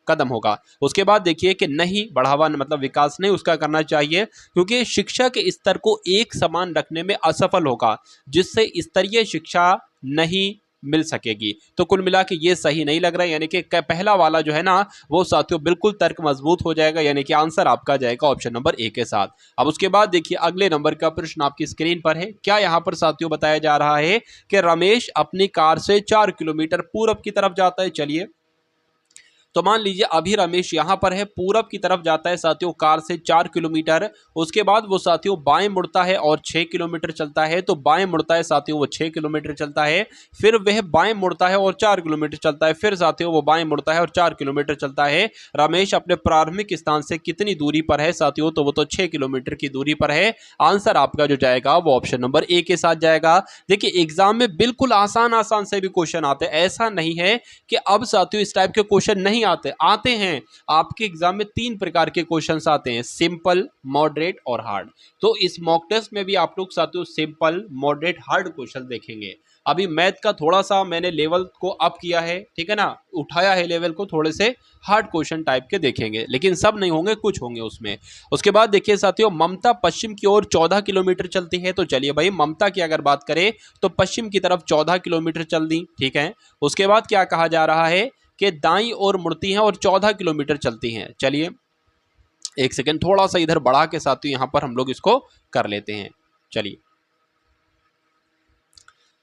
कदम होगा। उसके बाद देखिए कि नहीं, बढ़ावा मतलब विकास नहीं उसका करना चाहिए क्योंकि शिक्षा के स्तर को एक समान रखने में असफल होगा, जिससे स्तरीय शिक्षा नहीं मिल सकेगी। तो कुल मिला के ये सही नहीं लग रहा है, यानी कि पहला वाला जो है ना वो साथियों बिल्कुल तर्क मजबूत हो जाएगा, यानी कि आंसर आपका जाएगा ऑप्शन नंबर ए के साथ। अब उसके बाद देखिए अगले नंबर का प्रश्न आपकी स्क्रीन पर है। क्या यहां पर साथियों बताया जा रहा है कि रमेश अपनी कार से 4 किलोमीटर पूरब की तरफ जाता है। चलिए तो मान लीजिए अभी रमेश यहां पर है, पूरब की तरफ जाता है साथियों कार से 4 किलोमीटर। उसके बाद वो साथियों बाएं मुड़ता है और 6 किलोमीटर चलता है। तो बाएं मुड़ता है साथियों वो 6 किलोमीटर चलता है, फिर वह बाएं मुड़ता है और 4 किलोमीटर चलता है, फिर साथियों वो बाएं मुड़ता है और 4 किलोमीटर चलता है। रमेश अपने प्रारंभिक स्थान से कितनी दूरी पर है साथियों? तो वो तो 6 किलोमीटर की दूरी पर है। आंसर आपका जो जाएगा वो ऑप्शन नंबर ए के साथ जाएगा। देखिए एग्जाम में बिल्कुल आसान आसान से भी क्वेश्चन आते हैं, ऐसा नहीं है कि अब साथियों इस टाइप के क्वेश्चन नहीं आते हैं। आपके एग्जाम में 3 प्रकार के क्वेश्चंस आते हैं, सिंपल, मॉडरेट और हार्ड। तो इस मॉक टेस्ट में भी आप लोग साथियों सिंपल, मॉडरेट, हार्ड क्वेश्चन देखेंगे। अभी मैथ का थोड़ा सा मैंने लेवल को अप किया है, ठीक है ना, उठाया है लेवल को, थोड़े से हार्ड क्वेश्चन टाइप के देखेंगे, लेकिन सब नहीं होंगे, कुछ होंगे उसमें। उसके बाद देखिए साथियों ममता पश्चिम की ओर 14 किलोमीटर चलती है। तो चलिए भाई ममता की अगर बात करें तो पश्चिम की तरफ 14 किलोमीटर चल दी, ठीक है। उसके बाद क्या कहा जा रहा है कि दाईं ओर मुड़ती हैं और 14 किलोमीटर चलती हैं। चलिए एक सेकेंड, थोड़ा सा इधर बढ़ा के साथियों यहां पर हम लोग इसको कर लेते हैं। चलिए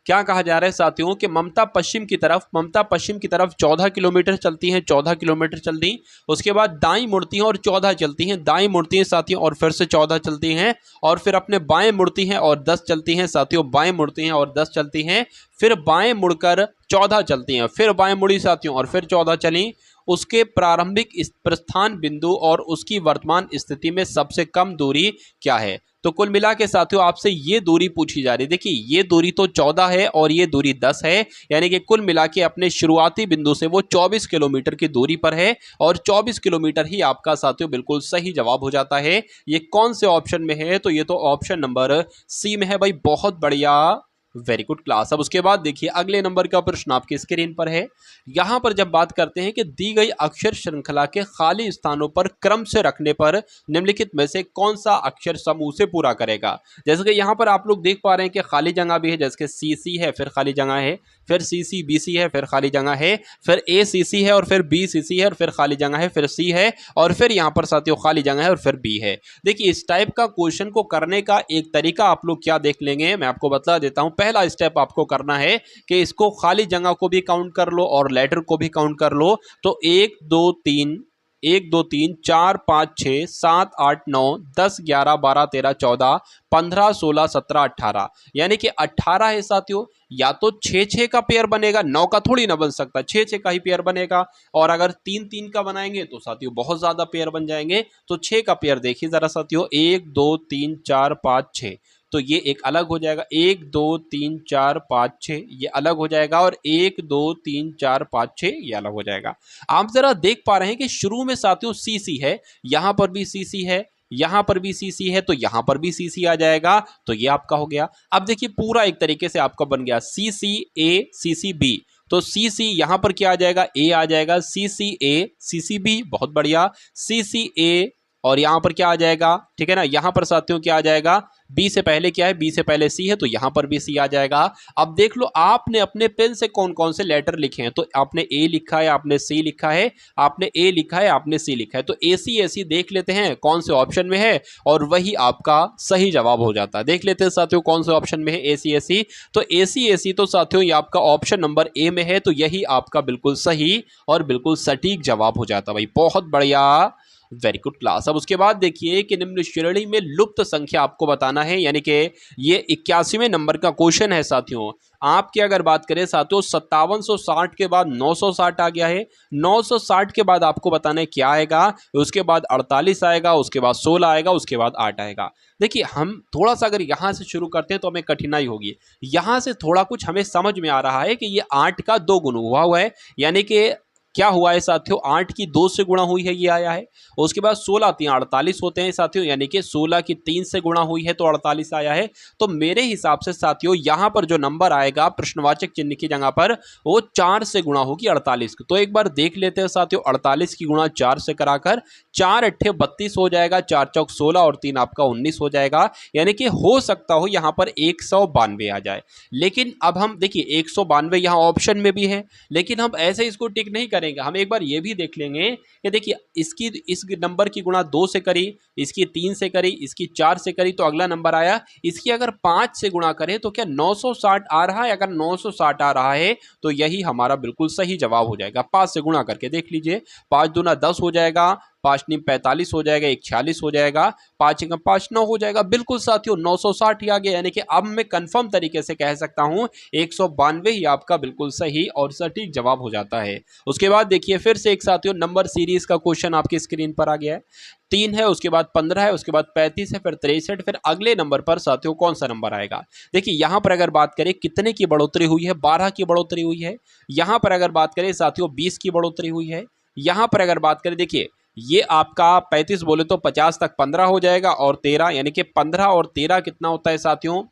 क्या कहा जा रहा है साथियों कि ममता पश्चिम की तरफ 14 किलोमीटर चलती हैं, 14 किलोमीटर चल दी। उसके बाद दाईं मुड़ती हैं और 14 चलती हैं, दाईं मुड़ती हैं साथियों और फिर से 14 चलती हैं, और फिर अपने बाएं मुड़ती हैं और 10 चलती हैं साथियों, बाएं मुड़ती हैं और 10 चलती हैं, फिर बाएं मुड़कर 14 चलती हैं, फिर बाएं मुड़ी साथियों और फिर 14 चली। उसके प्रारंभिक प्रस्थान बिंदु और उसकी वर्तमान स्थिति में सबसे कम दूरी क्या है? तो कुल मिला के साथियों आपसे ये दूरी पूछी जा रही है। देखिए ये दूरी तो 14 है और ये दूरी 10 है, यानी कि कुल मिला के अपने शुरुआती बिंदु से वो 24 किलोमीटर की दूरी पर है, और 24 किलोमीटर ही आपका साथियों बिल्कुल सही जवाब हो जाता है। ये कौन से ऑप्शन में है? तो ये तो ऑप्शन नंबर सी में है भाई, बहुत बढ़िया, वेरी गुड क्लास। अब उसके बाद देखिए अगले नंबर का प्रश्न आपकी स्क्रीन पर है। यहां पर जब बात करते हैं कि दी गई अक्षर श्रृंखला के खाली स्थानों पर क्रम से रखने पर निम्नलिखित में से कौन सा अक्षर समूह से पूरा करेगा? जैसे कि यहां पर आप लोग देख पा रहे हैं कि खाली जगह भी है, जैसे कि सी सी है, फिर खाली जगह है, फिर सी सी बी सी है, फिर खाली जगह है, फिर ए सी सी है, और फिर बी सी सी है, और फिर खाली जगह है, फिर सी है, और फिर यहाँ पर साथियों खाली जगह है, और फिर बी है। देखिए इस टाइप का क्वेश्चन को करने का एक तरीका आप लोग क्या देख लेंगे, मैं आपको बता देता हूं। पहला स्टेप आपको करना है कि इसको खाली जगह को भी काउंट कर लो और लेटर को भी काउंट कर लो। तो 1 2 3 4 5 6 7 8 9 10 11 12 13 14 15 16 17 18, यानी कि 18 है साथियों। या तो 6 का पेयर बनेगा, 9 का थोड़ी ना बन सकता, 6 का ही पेयर बनेगा। और अगर 3 का बनाएंगे तो साथियों बहुत ज्यादा पेयर बन जाएंगे। तो 6 का पेयर देखिए जरा साथियों, 1 2 3 4 5 6, तो ये एक अलग हो जाएगा, 1 2 3 4 5 6 ये अलग हो जाएगा, और 1 2 3 4 5 6 ये अलग हो जाएगा। आप जरा देख पा रहे हैं कि शुरू में साथियों सी सी है, यहां पर भी सी सी है, यहां पर भी CC है तो यहां पर भी CC आ जाएगा, तो ये आपका हो गया। अब देखिए पूरा एक तरीके से आपका बन गया CCA CCB, तो CC यहां पर क्या आ जाएगा, A आ जाएगा, CCA CCB, बहुत बढ़िया, CCA और यहां पर क्या आ जाएगा, ठीक है ना, यहां पर साथियों क्या आ जाएगा, B से पहले क्या है, B से पहले C है तो यहां पर भी C आ जाएगा। अब देख लो आपने अपने पेन से कौन कौन से लेटर लिखे हैं, तो आपने A लिखा है, आपने C लिखा है, आपने A लिखा है, आपने C लिखा है, तो AC देख लेते हैं कौन से ऑप्शन में है और वही आपका सही जवाब हो जाता है। देख लेते हैं साथियों कौन से ऑप्शन में है AC, तो AC तो साथियों ये आपका ऑप्शन नंबर A में है, तो यही आपका बिल्कुल सही और बिल्कुल सटीक जवाब हो जाता है भाई, बहुत बढ़िया, वेरी गुड क्लास। अब उसके बाद देखिए कि निम्न श्रेणी में लुप्त संख्या आपको बताना है, यानी कि ये 81वें नंबर का क्वेश्चन है साथियों। आपकी अगर बात करें साथियों 5760 के बाद 960 आ गया है, 960 के बाद आपको बताना है क्या आएगा, उसके बाद 48 आएगा, उसके बाद 16 आएगा, उसके बाद 8 आएगा। देखिए हम थोड़ा सा अगर यहाँ से शुरू करते हैं तो हमें कठिनाई होगी, यहाँ से थोड़ा कुछ हमें समझ में आ रहा है कि ये 8 का 2 गुना हुआ है, यानी कि क्या हुआ है साथियों, 8 की 2 से गुणा हुई है, ये आया है। उसके बाद 16 3 48 होते हैं साथियों, यानी कि 16 की 3 से गुणा हुई है तो 48 आया है। तो मेरे हिसाब से साथियों यहाँ पर जो नंबर आएगा प्रश्नवाचक चिन्ह की जगह पर, वो 4 से गुणा होगी 48। तो एक बार देख लेते हैं साथियों, 48 की गुणा 4 से कराकर 4 अट्ठे 32 हो जाएगा, 4 चौक 16 और 3 आपका 19 हो जाएगा, यानी कि हो सकता हो यहाँ पर 192 आ जाए। लेकिन अब हम देखिए 192 यहाँ ऑप्शन में भी है, लेकिन हम ऐसे इसको टिक नहीं करेंगे, हम एक बार ये भी देख लेंगे कि देखिए इसकी इस नंबर की गुणा 2 से करी, इसकी 3 से करी, इसकी 4 से करी, तो अगला नंबर आया, इसकी अगर 5 से गुणा करें तो क्या 960 आ रहा है, अगर 960 आ रहा है तो यही हमारा बिल्कुल सही जवाब हो जाएगा। 5 से गुणा करके देख लीजिए, 5 दूना 10 हो जाएगा, 5 नीम 45 हो जाएगा, 1 46 हो जाएगा, 5 एकम 5 9 हो जाएगा, बिल्कुल साथियों 960 ही आ गया, यानी कि अब मैं कंफर्म तरीके से कह सकता हूं 192 ही आपका बिल्कुल सही और सटीक जवाब हो जाता है। उसके बाद देखिए फिर से एक साथियों नंबर सीरीज का क्वेश्चन आपकी स्क्रीन पर आ गया है, 3 है, उसके बाद 15 है, उसके बाद 35 है, फिर 63, फिर अगले नंबर पर साथियों कौन सा नंबर आएगा। देखिए यहां पर अगर बात करें कितने की बढ़ोतरी हुई है, 12 की बढ़ोतरी हुई है। यहां पर अगर बात करें साथियों 20 की बढ़ोतरी हुई है। यहां पर अगर बात करें देखिए ये आपका 35 बोले तो 50 तक 15 हो जाएगा और 13, यानी कि 15 और 13 कितना होता है साथियों,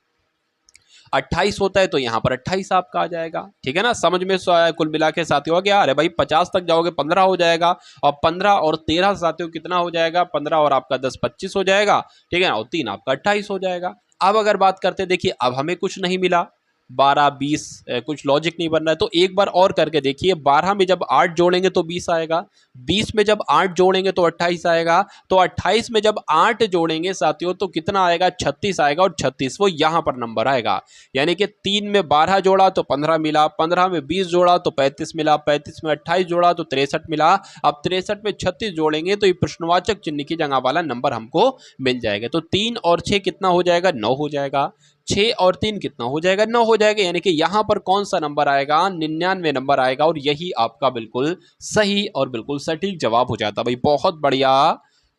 28 होता है, तो यहाँ पर 28 आपका आ जाएगा। ठीक है ना, समझ में कुल मिला के साथियों आ गया। अरे भाई 50 तक जाओगे 15 हो जाएगा, और 15 और 13 साथियों कितना हो जाएगा, 15 और आपका 10 25 हो जाएगा, ठीक है ना, और 3 आपका 28 हो जाएगा। अब अगर बात करते देखिए अब हमें कुछ नहीं मिला, 12 20 कुछ लॉजिक नहीं बन रहा है, तो एक बार और करके देखिए, 12 में जब 8 जोड़ेंगे तो 20 आएगा, 20 में जब 8 जोड़ेंगे तो 28 आएगा, तो 28 में जब 8 जोड़ेंगे साथियों तो कितना आएगा, 36 आएगा, और 36 वो यहां पर नंबर आएगा। यानी कि 3 में 12 जोड़ा तो 15 मिला, 15 में 20 जोड़ा तो 35 मिला, 35 में 28 जोड़ा तो 63 मिला। अब 63 में 36 जोड़ेंगे तो ये प्रश्नवाचक चिन्ह की जगह वाला नंबर हमको मिल जाएगा। तो 3 और 6 कितना हो जाएगा, 9 हो जाएगा, 6 और 3 कितना हो जाएगा, 9 हो जाएगा, यानी कि यहां पर कौन सा नंबर आएगा, 99 नंबर आएगा, और यही आपका बिल्कुल सही और बिल्कुल सटीक जवाब हो जाता। भाई बहुत बढ़िया,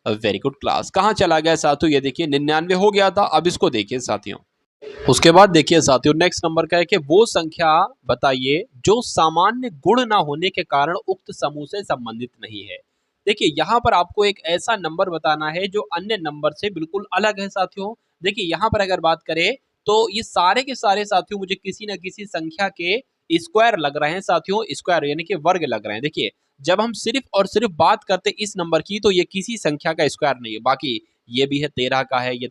वेरी गुड क्लास। कहां चला गया साथियों, ये देखिए 99 हो गया था, अब इसको देखिए साथियों। उसके बाद देखिए साथियों नेक्स्ट नंबर का है कि वो संख्या बताइए जो सामान्य गुण ना होने के कारण उक्त समूह से संबंधित नहीं है। देखिए यहाँ पर आपको एक ऐसा नंबर बताना है जो अन्य नंबर से बिल्कुल अलग है साथियों। देखिए यहाँ पर अगर बात करें तो ये सारे के सारे साथियों मुझे किसी न किसी संख्या के स्क्वायर लग रहे हैं साथियों, स्क्वायर यानी कि वर्ग लग रहे हैं। देखिए जब हम सिर्फ और सिर्फ बात करते इस नंबर की तो ये किसी संख्या का स्क्वायर नहीं है, बाकी ये भी है 13 का है, ये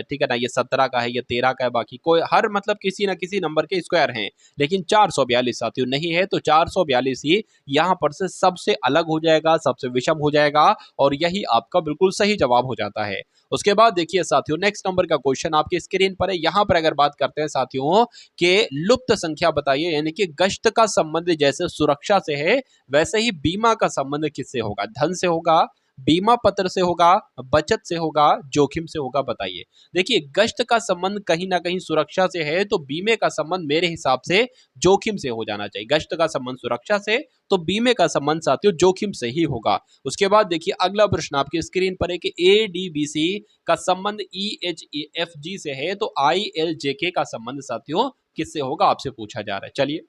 ठीक है ना, ये 17 का है, ये 13 का है, बाकी कोई हर मतलब किसी ना किसी नंबर के स्क्वायर हैं, लेकिन 442 साथियों नहीं है। तो 442 ही यहाँ पर से सबसे अलग हो जाएगा, सबसे विषम हो जाएगा, और यही आपका बिल्कुल सही जवाब हो जाता है। उसके बाद देखिए साथियों नेक्स्ट नंबर का क्वेश्चन आपकी स्क्रीन पर है। यहाँ पर अगर बात करते हैं साथियों के लुप्त संख्या बताइए, यानी कि गश्त का संबंध जैसे सुरक्षा से है वैसे ही बीमा का संबंध किससे होगा, धन से होगा, बीमा पत्र से होगा, बचत से होगा, जोखिम से होगा, बताइए। देखिए गश्त का संबंध कहीं ना कहीं सुरक्षा से है, तो बीमे का संबंध मेरे हिसाब से जोखिम से हो जाना चाहिए। गश्त का संबंध सुरक्षा से, तो बीमे का संबंध साथियों जोखिम से ही होगा। उसके बाद देखिए अगला प्रश्न आपकी स्क्रीन पर है कि ADBC का संबंध EHFG से है, तो ILJK का संबंध साथियों किससे होगा, आपसे पूछा जा रहा है। चलिए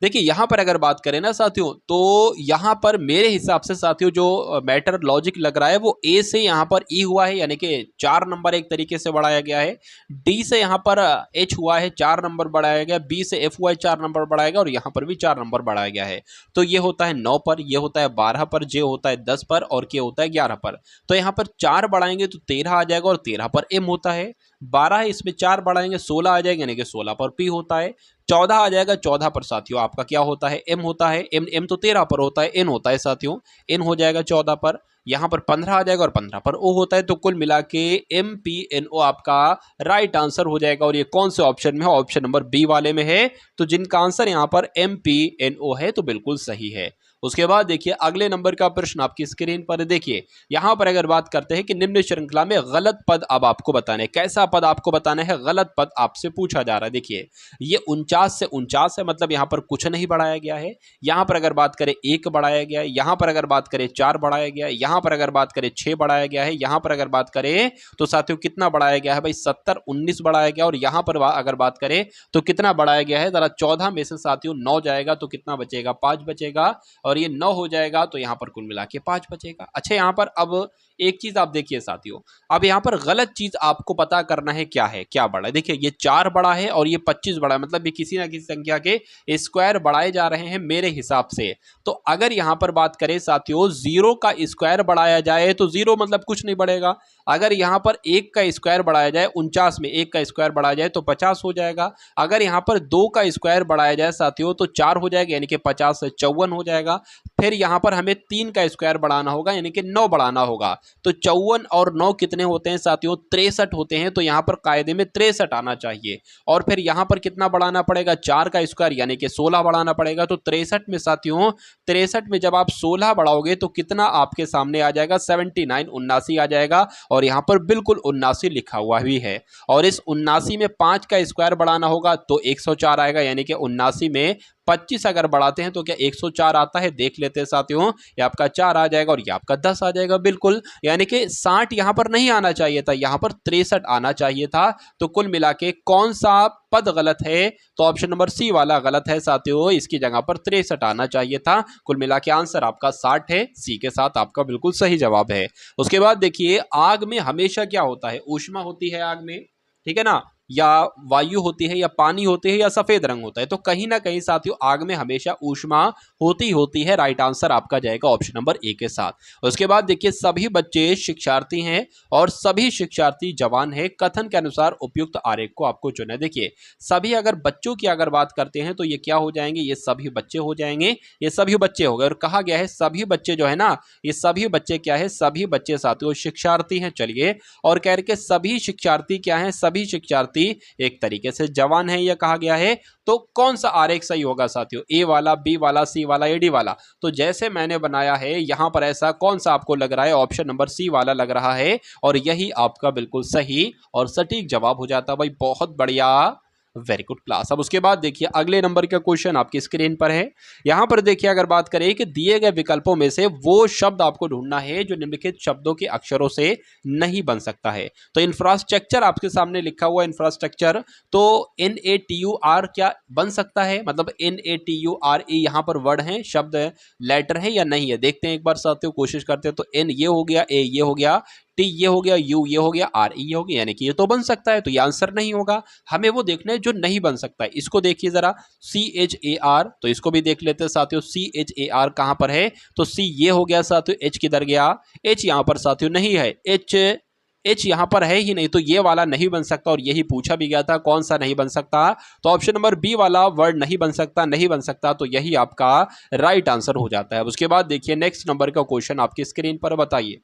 देखिए यहाँ पर अगर बात करें ना साथियों, तो यहाँ पर मेरे हिसाब से साथियों जो मैटर लॉजिक लग रहा है वो ए से यहाँ पर ई हुआ है, यानी कि 4 नंबर एक तरीके से बढ़ाया गया है। डी से यहाँ पर एच हुआ है, 4 नंबर बढ़ाया गया। बी से एफ हुआ है, 4 नंबर बढ़ाया गया। और यहाँ पर भी 4 नंबर बढ़ाया गया है। तो ये होता है 9 पर, ये होता है 12 पर, जे होता है 10 पर और के होता है 11 पर। तो यहाँ पर 4 बढ़ाएंगे तो 13 आ जाएगा और 13 पर एम होता है। 12 है, इसमें 4 बढ़ाएंगे 16 आ जाएगा, यानी कि 16 पर पी होता है। 14 आ जाएगा, 14 पर साथियों आपका क्या होता है, एम होता है। एम एम तो 13 पर होता है, एन होता है साथियों, एन हो जाएगा 14 पर। यहाँ पर 15 आ जाएगा और 15 पर ओ होता है। तो कुल मिला के एम पी एन ओ आपका राइट आंसर हो जाएगा। और ये कौन से ऑप्शन में है, ऑप्शन नंबर बी वाले में है। तो जिनका आंसर यहाँ पर एम पी एन ओ है तो बिल्कुल सही है। उसके बाद देखिए अगले नंबर का प्रश्न आपकी स्क्रीन पर देखिए। यहां पर अगर बात करते हैं कि निम्न श्रृंखला में गलत पद अब आपको बताना है, कैसा पद आपको बताना है, गलत पद आपसे पूछा जा रहा है। देखिए ये 49 से 49 है, मतलब यहां पर कुछ नहीं बढ़ाया गया है। यहां पर अगर बात करें 1 बढ़ाया गया है, यहां पर अगर बात करें 4 बढ़ाया गया है, यहां पर अगर बात करें 6 बढ़ाया गया है, यहां पर अगर बात करें तो साथियों कितना बढ़ाया गया है भाई, 70 19 बढ़ाया गया। और यहां पर अगर बात करें तो कितना बढ़ाया गया है, जरा 14 में से साथियों 9 जाएगा तो कितना बचेगा, 5 बचेगा। और ये 9 हो जाएगा तो यहां पर कुल मिला के 5 बचेगा। अच्छा यहां पर अब एक चीज आप देखिए साथियों, अब यहां पर गलत चीज आपको पता करना है क्या है, क्या बड़ा है। देखिए ये 4 बड़ा है और ये 25 बड़ा है, मतलब ये किसी ना किसी संख्या के स्क्वायर बढ़ाए जा रहे हैं मेरे हिसाब से। तो अगर यहां पर बात करें साथियों 0 का स्क्वायर बढ़ाया जाए तो 0 मतलब कुछ नहीं बढ़ेगा। अगर यहां पर 1 का स्क्वायर बढ़ाया जाए, 49 में 1 का स्क्वायर बढ़ाया जाए तो 50 हो जाएगा। अगर यहां पर 2 का स्क्वायर बढ़ाया जाए साथियों तो 4 हो जाएगा, यानी कि 50 से 54 हो जाएगा। फिर यहां पर हमें 3 का स्क्वायर बढ़ाना होगा, यानी कि 9 बढ़ाना होगा। तो 54 और 9 कितने होते हैं साथियों, 63 होते हैं। तो यहां पर कायदे में 63 आना चाहिए। और फिर यहां पर कितना बढ़ाना पड़ेगा, 4 का स्क्वायर यानी कि 16 बढ़ाना पड़ेगा। तो 63 में साथियों 63 में जब आप 16 बढ़ाओगे तो कितना आपके सामने आ जाएगा, 79 79 आ जाएगा। और यहां पर बिल्कुल 79 लिखा हुआ भी है। और इस 79 में 5 का स्क्वायर बढ़ाना होगा तो 104 आएगा, यानी कि 79 में 25 अगर बढ़ाते हैं तो क्या 104 आता है, देख लेते हैं साथियों। ये आपका 4 आ जाएगा और ये आपका 10 आ जाएगा बिल्कुल। यानी कि 60 यहां पर नहीं आना चाहिए था, यहां पर 63 आना चाहिए था। तो कुल मिला के कौन सा पद गलत है, तो ऑप्शन नंबर सी वाला गलत है साथियों, इसकी जगह पर 63 आना चाहिए था। कुल मिला के आंसर आपका 60 है, सी के साथ आपका बिल्कुल सही जवाब है। उसके बाद देखिए आग में हमेशा क्या होता है, ऊष्मा होती है आग में, ठीक है ना, या वायु होती है या पानी होती है या सफेद रंग होता है। तो कहीं ना कहीं साथियों आग में हमेशा ऊष्मा होती है। राइट आंसर आपका जाएगा ऑप्शन नंबर ए के साथ। उसके बाद देखिए सभी बच्चे शिक्षार्थी हैं और सभी शिक्षार्थी जवान हैं, कथन के अनुसार उपयुक्त आरेख को आपको चुना है। देखिए सभी अगर बच्चों की अगर बात करते हैं तो ये क्या हो जाएंगे, ये सभी बच्चे हो जाएंगे, ये सभी बच्चे हो गए। और कहा गया है सभी बच्चे जो है ना, ये सभी बच्चे क्या है, सभी बच्चे साथियों शिक्षार्थी हैं। चलिए और कह रहे कि सभी शिक्षार्थी क्या है, सभी शिक्षार्थी एक तरीके से जवान है, यह कहा गया है। तो कौन सा आरेख सही होगा साथियों, ए वाला, बी वाला, सी वाला या डी वाला। तो जैसे मैंने बनाया है यहां पर ऐसा कौन सा आपको लग रहा है, ऑप्शन नंबर सी वाला लग रहा है। और यही आपका बिल्कुल सही और सटीक जवाब हो जाता भाई, बहुत बढ़िया, वेरी गुड क्लास। अब उसके बाद देखिए अगले नंबर का क्वेश्चन आपकी स्क्रीन पर है। यहां पर देखिए अगर बात करें कि दिए गए विकल्पों में से वो शब्द आपको ढूंढना है जो निम्नलिखित शब्दों के अक्षरों से नहीं बन सकता है। तो इंफ्रास्ट्रक्चर आपके सामने लिखा हुआ इंफ्रास्ट्रक्चर, तो NATUR क्या बन सकता है, मतलब NATURE यहां पर वर्ड है, शब्द है, लेटर है या नहीं है, देखते हैं एक बार साथियों, कोशिश करते हैं। तो N ये हो गया, A ये हो गया, T ये हो गया, U ये हो गया, RE ये हो गया, यानी कि ये तो बन सकता है। तो ये आंसर नहीं होगा, हमें वो देखना है जो नहीं बन सकता है। इसको देखिए जरा, CHAR, तो इसको भी देख लेते हैं साथियों, CHAR कहां पर है, तो C ये हो गया साथियों, H किधर गया, H यहां पर साथियों नहीं है, H यहां पर है ही नहीं, तो ये वाला नहीं बन सकता। और यही पूछा भी गया था कौन सा नहीं बन सकता, तो ऑप्शन नंबर बी वाला वर्ड नहीं बन सकता, नहीं बन सकता, तो यही आपका राइट आंसर हो जाता है। उसके बाद देखिए नेक्स्ट नंबर का क्वेश्चन आपकी स्क्रीन पर बताइए।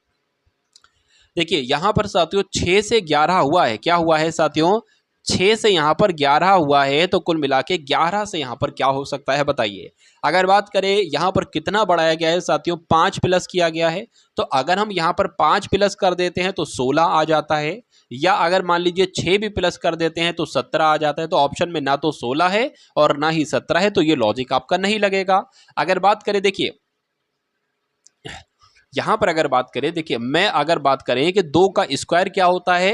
देखिए यहां पर साथियों 6 से 11 हुआ है, क्या हुआ है साथियों, 6 से यहां पर 11 हुआ है। तो कुल मिला के 11 से यहां पर क्या हो सकता है बताइए। अगर बात करें यहां पर कितना बढ़ाया गया है साथियों, 5 प्लस किया गया है। तो अगर हम यहां पर 5 प्लस कर देते हैं तो 16 आ जाता है, या अगर मान लीजिए 6 भी प्लस कर देते हैं तो 17 आ जाता है। तो ऑप्शन में ना तो 16 है और ना ही 17 है, तो ये लॉजिक आपका नहीं लगेगा। अगर बात करें देखिए यहां पर अगर बात करें, देखिए मैं अगर बात करें कि 2 का स्क्वायर क्या होता है,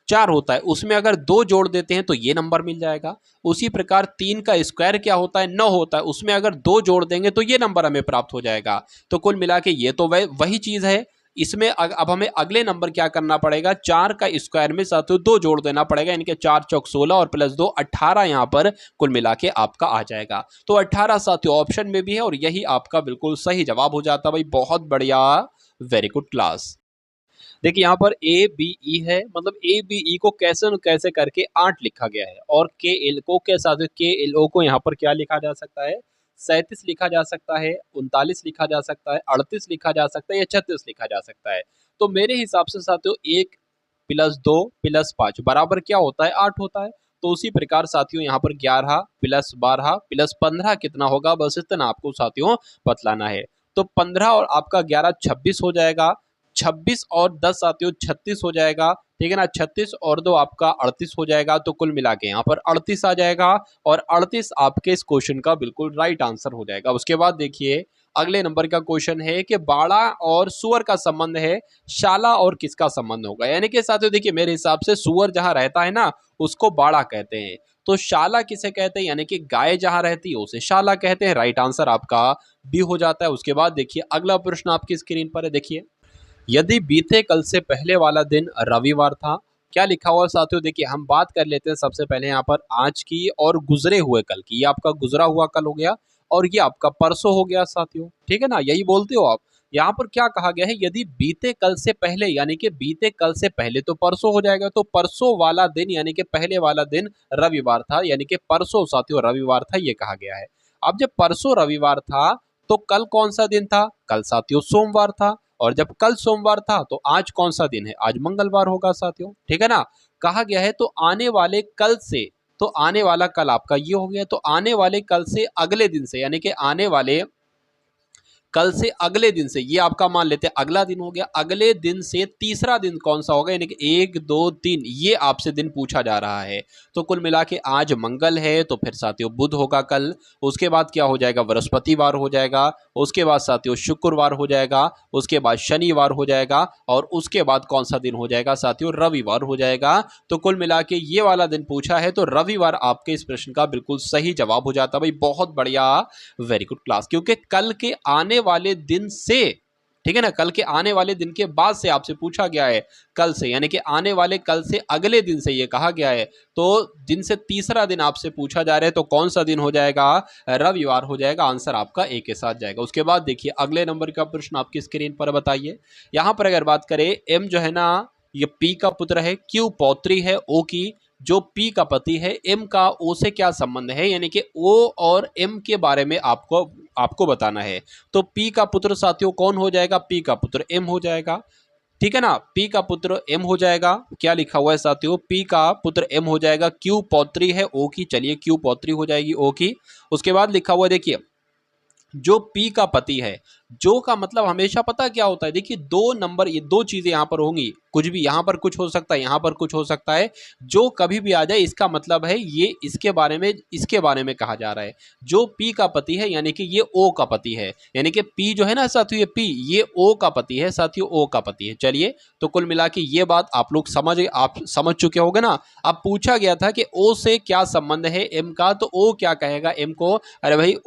4 होता है, उसमें अगर 2 जोड़ देते हैं तो ये नंबर मिल जाएगा। उसी प्रकार 3 का स्क्वायर क्या होता है, 9 होता है, उसमें अगर 2 जोड़ देंगे तो ये नंबर हमें प्राप्त हो जाएगा। तो कुल मिला के ये तो वही चीज है। इसमें अब हमें अगले नंबर क्या करना पड़ेगा, 4 का स्क्वायर में साथियों 2 जोड़ देना पड़ेगा, यानी कि 4 चौक 16 और प्लस 2 18 यहाँ पर कुल मिला के आपका आ जाएगा। तो 18 साथियों ऑप्शन में भी है और यही आपका बिल्कुल सही जवाब हो जाता है भाई। बहुत बढ़िया, वेरी गुड क्लास। देखिए यहाँ पर ए बी ई है, मतलब ए बी ई को कैसे न कैसे करके 8 लिखा गया है, और के एल को के साथ के एल ओ को यहाँ पर क्या लिखा जा सकता है, 37 लिखा जा सकता है, 39 लिखा जा सकता है, 38 लिखा जा सकता है या 36 लिखा जा सकता है। तो मेरे हिसाब से साथियों 1 प्लस 2 प्लस 5 बराबर क्या होता है, 8 होता है। तो उसी प्रकार साथियों यहाँ पर 11 प्लस 12 प्लस 15 कितना होगा, बस इतना आपको साथियों बतलाना है। तो 15 और आपका 11 26 हो जाएगा, 26 और 10 साथियों 36 हो जाएगा, ठीक है ना। 36 और 2 आपका 38 हो जाएगा। तो कुल मिला के यहाँ पर 38 आ जाएगा और 38 आपके इस क्वेश्चन का बिल्कुल राइट आंसर हो जाएगा। उसके बाद देखिए अगले नंबर का क्वेश्चन है कि बाड़ा और सुअर का संबंध है, शाला और किसका संबंध होगा। यानी कि साथियों देखिए मेरे हिसाब से सुअर जहां रहता है ना उसको बाड़ा कहते हैं, तो शाला किसे कहते हैं, यानी कि गाय जहां रहती है उसे शाला कहते हैं। राइट आंसर आपका बी हो जाता है। उसके बाद देखिए अगला प्रश्न आपकी स्क्रीन पर है, देखिए यदि बीते कल से पहले वाला दिन रविवार था, क्या लिखा हुआ साथियों। देखिए हम बात कर लेते हैं सबसे पहले यहाँ पर आज की और गुजरे हुए कल की। ये आपका गुजरा हुआ कल हो गया और ये आपका परसों हो गया साथियों, ठीक है ना, यही बोलते हो आप। यहाँ पर क्या कहा गया है, यदि बीते कल से पहले, यानी कि बीते कल से पहले तो परसों हो जाएगा, तो परसों वाला दिन यानी कि पहले वाला दिन रविवार था, यानी कि परसों साथियों रविवार था, ये कहा गया है। अब जब परसों रविवार था तो कल कौन सा दिन था, कल साथियों सोमवार था, और जब कल सोमवार था तो आज कौन सा दिन है, आज मंगलवार होगा साथियों, ठीक है ना। कहा गया है तो आने वाले कल से, तो आने वाला कल आपका ये हो गया, तो आने वाले कल से अगले दिन से, यानी कि आने वाले कल से अगले दिन से, ये आपका मान लेते हैं अगला दिन हो गया, अगले दिन से तीसरा दिन कौन सा होगा, यानी कि 1 2 3 ये आपसे दिन पूछा जा रहा है। तो कुल मिला के आज मंगल है तो फिर साथियों बुध होगा कल, उसके बाद क्या हो जाएगा, बृहस्पतिवार हो जाएगा, उसके बाद साथियों शुक्रवार हो जाएगा, उसके बाद शनिवार हो जाएगा, और उसके बाद कौन सा दिन हो जाएगा साथियों, रविवार हो जाएगा। तो कुल मिला के ये वाला दिन पूछा है, तो रविवार आपके इस प्रश्न का बिल्कुल सही जवाब हो जाता है भाई। बहुत बढ़िया, वेरी गुड क्लास, क्योंकि कल के आने वाले दिन से, ठीक है ना, कल के आने वाले दिन के बाद से आपसे पूछा गया है कल से, यानी कि आने वाले कल से अगले दिन से ये कहा गया है, तो दिन से तीसरा दिन आपसे पूछा जा रहा है, तो कौन सा दिन हो जाएगा, रविवार हो जाएगा। आंसर आपका ए के साथ जाएगा। उसके बाद देखिए अगले नंबर का प्रश्न आपकी स्क्रीन पर बताइए। यहां पर अगर बात करें, एम जो है ना ये पी का पुत्र है, क्यू पौत्री है ओ की, जो पी का पति है, एम का ओ से क्या संबंध है, यानी कि ओ और एम के बारे में आपको बताना है। तो पी का पुत्र साथियों कौन हो जाएगा, पी का पुत्र एम हो जाएगा, ठीक है ना, पी का पुत्र एम हो जाएगा। क्या लिखा हुआ है साथियों, पी का पुत्र एम हो जाएगा, क्यू पौत्री है ओ की, चलिए क्यू पौत्री हो जाएगी ओ की। उसके बाद लिखा हुआ है देखिए जो पी का पति है, जो का मतलब हमेशा पता क्या होता है, देखिए 2 नंबर, ये 2 चीजें यहां पर होंगी, कुछ भी यहां पर कुछ हो सकता है, यहां पर कुछ हो सकता है, जो कभी भी आ जाए इसका मतलब है ये इसके बारे में कहा जा रहा है। जो पी का पति है यानी कि ये ओ का पति है, यानी कि पी जो है ना साथियों, ये पी ये ओ का पति है साथियों, ओ का पति है। चलिए तो कुल मिला के ये बात आप लोग आप समझ चुके होंगे ना। अब पूछा गया था कि ओ से क्या संबंध है एम का, तो ओ क्या कहेगा एम को, अरे भाई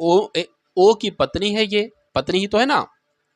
ओ की पत्नी है, ये पत्नी ही तो है ना।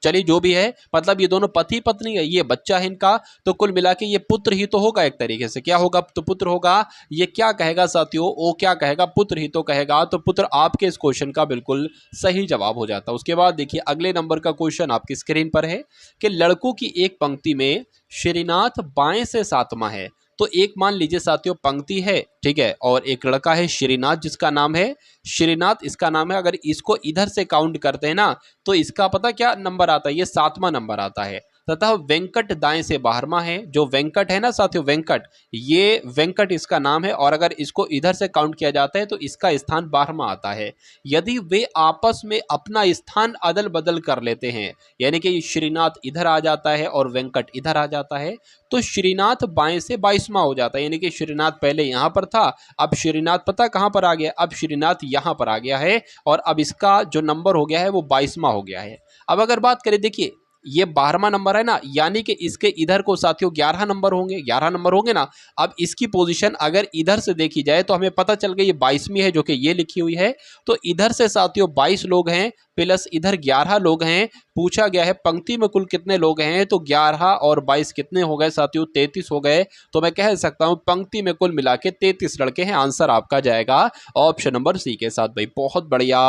चलिए जो भी है, मतलब ये दोनों पति पत्नी है, ये बच्चा है इनका, तो कुल मिला के ये पुत्र ही तो होगा एक तरीके से, क्या होगा, तो पुत्र होगा। ये क्या कहेगा साथियों, ओ क्या कहेगा, पुत्र ही तो कहेगा, तो पुत्र आपके इस क्वेश्चन का बिल्कुल सही जवाब हो जाता है। उसके बाद देखिए अगले नंबर का क्वेश्चन आपकी स्क्रीन पर है कि लड़कों की एक पंक्ति में श्रीनाथ बाएं से सातवां है। तो एक मान लीजिए साथियों पंक्ति है, ठीक है, और एक लड़का है श्रीनाथ, जिसका नाम है श्रीनाथ, इसका नाम है। अगर इसको इधर से काउंट करते हैं ना तो इसका पता क्या नंबर आता है, ये 7वां नंबर आता है। तथा वेंकट दाएं से बाहरवा है, जो वेंकट है ना साथियों, वेंकट, ये वेंकट इसका नाम है, और अगर इसको इधर से काउंट किया जाता है तो इसका स्थान 12वां आता है। यदि वे आपस में अपना स्थान अदल बदल कर लेते हैं, यानी कि श्रीनाथ इधर आ जाता है और वेंकट इधर आ जाता है, तो श्रीनाथ बाएं से 22वां हो जाता है। यानी कि श्रीनाथ पहले यहां पर था, अब श्रीनाथ पता कहां पर आ गया, अब श्रीनाथ यहां पर आ गया है, और अब इसका जो नंबर हो गया है वो 22वां हो गया है। अब अगर बात करें देखिए ये 12वां नंबर है ना, यानी कि इसके इधर को साथियों 11 नंबर होंगे, 11 नंबर होंगे ना। अब इसकी पोजीशन अगर इधर से देखी जाए तो हमें पता चल गया ये 22वीं है, जो कि ये लिखी हुई है। तो इधर से साथियों 22 लोग हैं प्लस इधर 11 लोग हैं। पूछा गया है पंक्ति में कुल कितने लोग हैं, तो 11 और 22 कितने हो गए साथियों, 33 हो गए। तो मैं कह सकता हूं पंक्ति में कुल मिला के 33 लड़के हैं। आंसर आपका जाएगा ऑप्शन नंबर सी के साथ भाई। बहुत बढ़िया,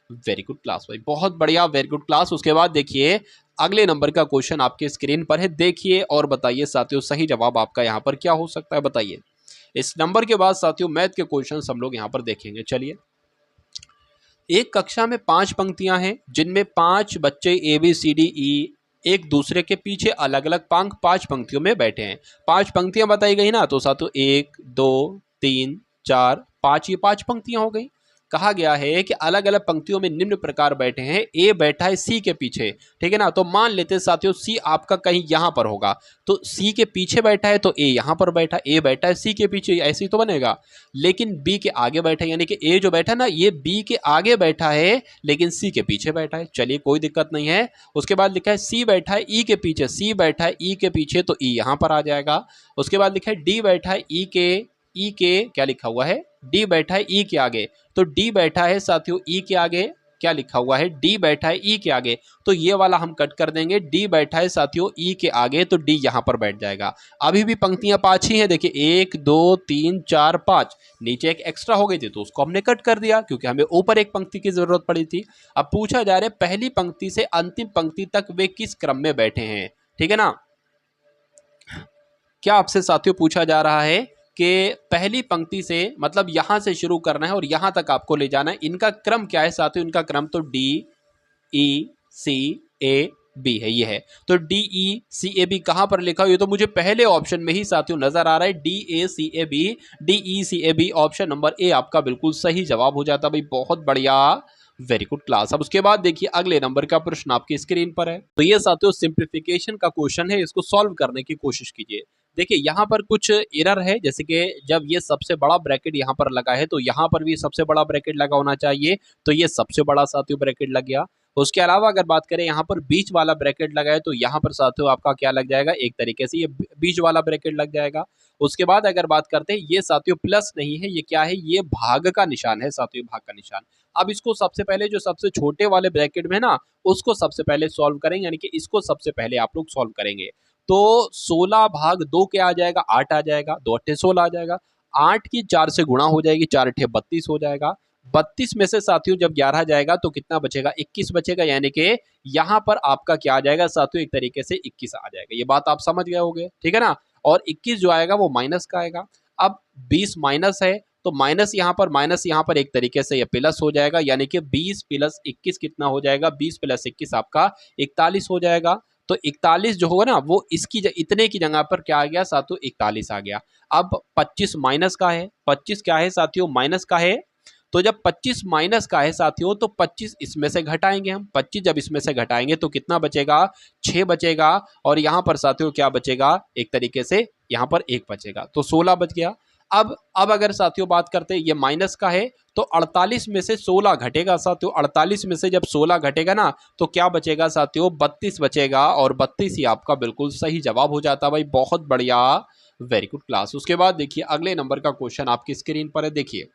वेरी गुड क्लास भाई, बहुत बढ़िया, वेरी गुड क्लास। उसके बाद देखिए अगले नंबर का क्वेश्चन आपके स्क्रीन पर है, देखिए और बताइए साथियों सही जवाब आपका यहाँ पर क्या हो सकता है, बताइए। इस नंबर के बाद साथियों मैथ के क्वेश्चन हम लोग यहाँ पर देखेंगे। चलिए, एक कक्षा में 5 पंक्तियां हैं जिनमें 5 बच्चे ABCDE एक दूसरे के पीछे अलग अलग 5 पंक्तियों में बैठे हैं। 5 पंक्तियां बताई गई ना, तो साथियों 1 2 3 4 5, ये 5 पंक्तियां हो गई। कहा गया है कि अलग अलग पंक्तियों में निम्न प्रकार बैठे हैं, ए बैठा है सी के पीछे, ठीक है ना। तो मान लेते हैं साथियों सी आपका कहीं यहां पर होगा, तो सी के पीछे बैठा है तो ए यहां पर बैठा, ए बैठा है सी के पीछे, ऐसे ही तो बनेगा। लेकिन बी के आगे बैठा है, यानी कि ए जो बैठा है ना ये बी के आगे बैठा है लेकिन सी के पीछे बैठा है। चलिए कोई दिक्कत नहीं है। उसके बाद लिखा है सी बैठा है ई के पीछे, सी बैठा है ई के पीछे तो ई यहां पर आ जाएगा। उसके बाद लिखा है डी बैठा है ई के क्या लिखा हुआ है, डी बैठा है ई के आगे, तो डी बैठा है साथियों ई के आगे, क्या लिखा हुआ है, डी बैठा है ई के आगे। तो ये वाला हम कट कर देंगे, डी बैठा है साथियों ई के आगे तो डी यहां पर बैठ जाएगा। अभी भी पंक्तियां 5 ही हैं, देखिए 1 2 3 4 5, नीचे एक एक्स्ट्रा हो गई थी तो उसको हमने कट कर दिया क्योंकि हमें ऊपर एक पंक्ति की जरूरत पड़ी थी। अब पूछा जा रहा है पहली पंक्ति से अंतिम पंक्ति तक वे किस क्रम में बैठे हैं, ठीक है ना। क्या आपसे साथियों पूछा जा रहा है कि पहली पंक्ति से मतलब यहां से शुरू करना है और यहां तक आपको ले जाना है, इनका क्रम क्या है साथियों, इनका क्रम तो DECAB है, ये है। तो DECAB कहां पर लिखा हो, ये तो मुझे पहले ऑप्शन में ही साथियों नजर आ रहा है, DECAB ऑप्शन नंबर ए आपका बिल्कुल सही जवाब हो जाता भाई। बहुत बढ़िया, वेरी गुड क्लास। अब उसके बाद देखिए अगले नंबर का प्रश्न आपकी स्क्रीन पर है, तो ये साथियों सिंप्लीफिकेशन का क्वेश्चन है, इसको सॉल्व करने की कोशिश कीजिए। देखिए यहाँ पर कुछ एरर है, जैसे कि जब ये सबसे बड़ा ब्रैकेट यहाँ पर लगा है तो यहाँ पर भी सबसे बड़ा ब्रैकेट लगा होना चाहिए, तो ये सबसे बड़ा साथियों ब्रैकेट लग गया। उसके अलावा अगर बात करें यहाँ पर बीच वाला ब्रैकेट लगा है तो यहाँ पर साथियों आपका क्या लग जाएगा, एक तरीके से ये बीच वाला ब्रैकेट लग जाएगा। उसके बाद अगर बात करते हैं ये साथियों प्लस नहीं है, ये क्या है, ये भाग का निशान है साथियों, भाग का निशान। अब इसको सबसे पहले जो सबसे छोटे वाले ब्रैकेट में ना उसको सबसे पहले सॉल्व करेंगे, यानी कि इसको सबसे पहले आप लोग सॉल्व करेंगे। तो 16 भाग 2 क्या आ जाएगा, 8 आ जाएगा, 2 अट्ठे 16 आ जाएगा। 8 की 4 से गुणा हो जाएगी, 4 अट्ठे 32 हो जाएगा। 32 में से साथियों जब 11 जाएगा तो कितना बचेगा, 21 बचेगा, यानी कि यहाँ पर आपका क्या आ जाएगा साथियों, एक तरीके से 21 आ जाएगा। ये बात आप समझ गए होंगे, ठीक है ना। और 21 जो आएगा वो माइनस का आएगा। अब 20 माइनस है तो माइनस यहाँ पर एक तरीके से ये प्लस हो जाएगा, यानी कि 20 प्लस 21 कितना हो जाएगा, 20 प्लस 21 आपका 41 हो जाएगा। तो 41 जो होगा ना वो इसकी इतने की जगह पर क्या आ गया साथियों, 41 आ गया। अब 25 माइनस का है, 25 क्या है साथियों, माइनस का है। तो जब 25 माइनस का है साथियों तो 25 इसमें से घटाएंगे हम, 25 जब इसमें से घटाएंगे तो कितना बचेगा, 6 बचेगा। और यहाँ पर साथियों क्या बचेगा, एक तरीके से यहाँ पर 1 बचेगा, तो 16 बच गया। अब अगर साथियों बात करते हैं ये माइनस का है तो 48 में से 16 घटेगा साथियों, 48 में से जब 16 घटेगा ना तो क्या बचेगा साथियों, 32 बचेगा। और 32 ही आपका बिल्कुल सही जवाब हो जाता भाई। बहुत बढ़िया, वेरी गुड क्लास। उसके बाद देखिए अगले नंबर का क्वेश्चन आपकी स्क्रीन पर है, देखिए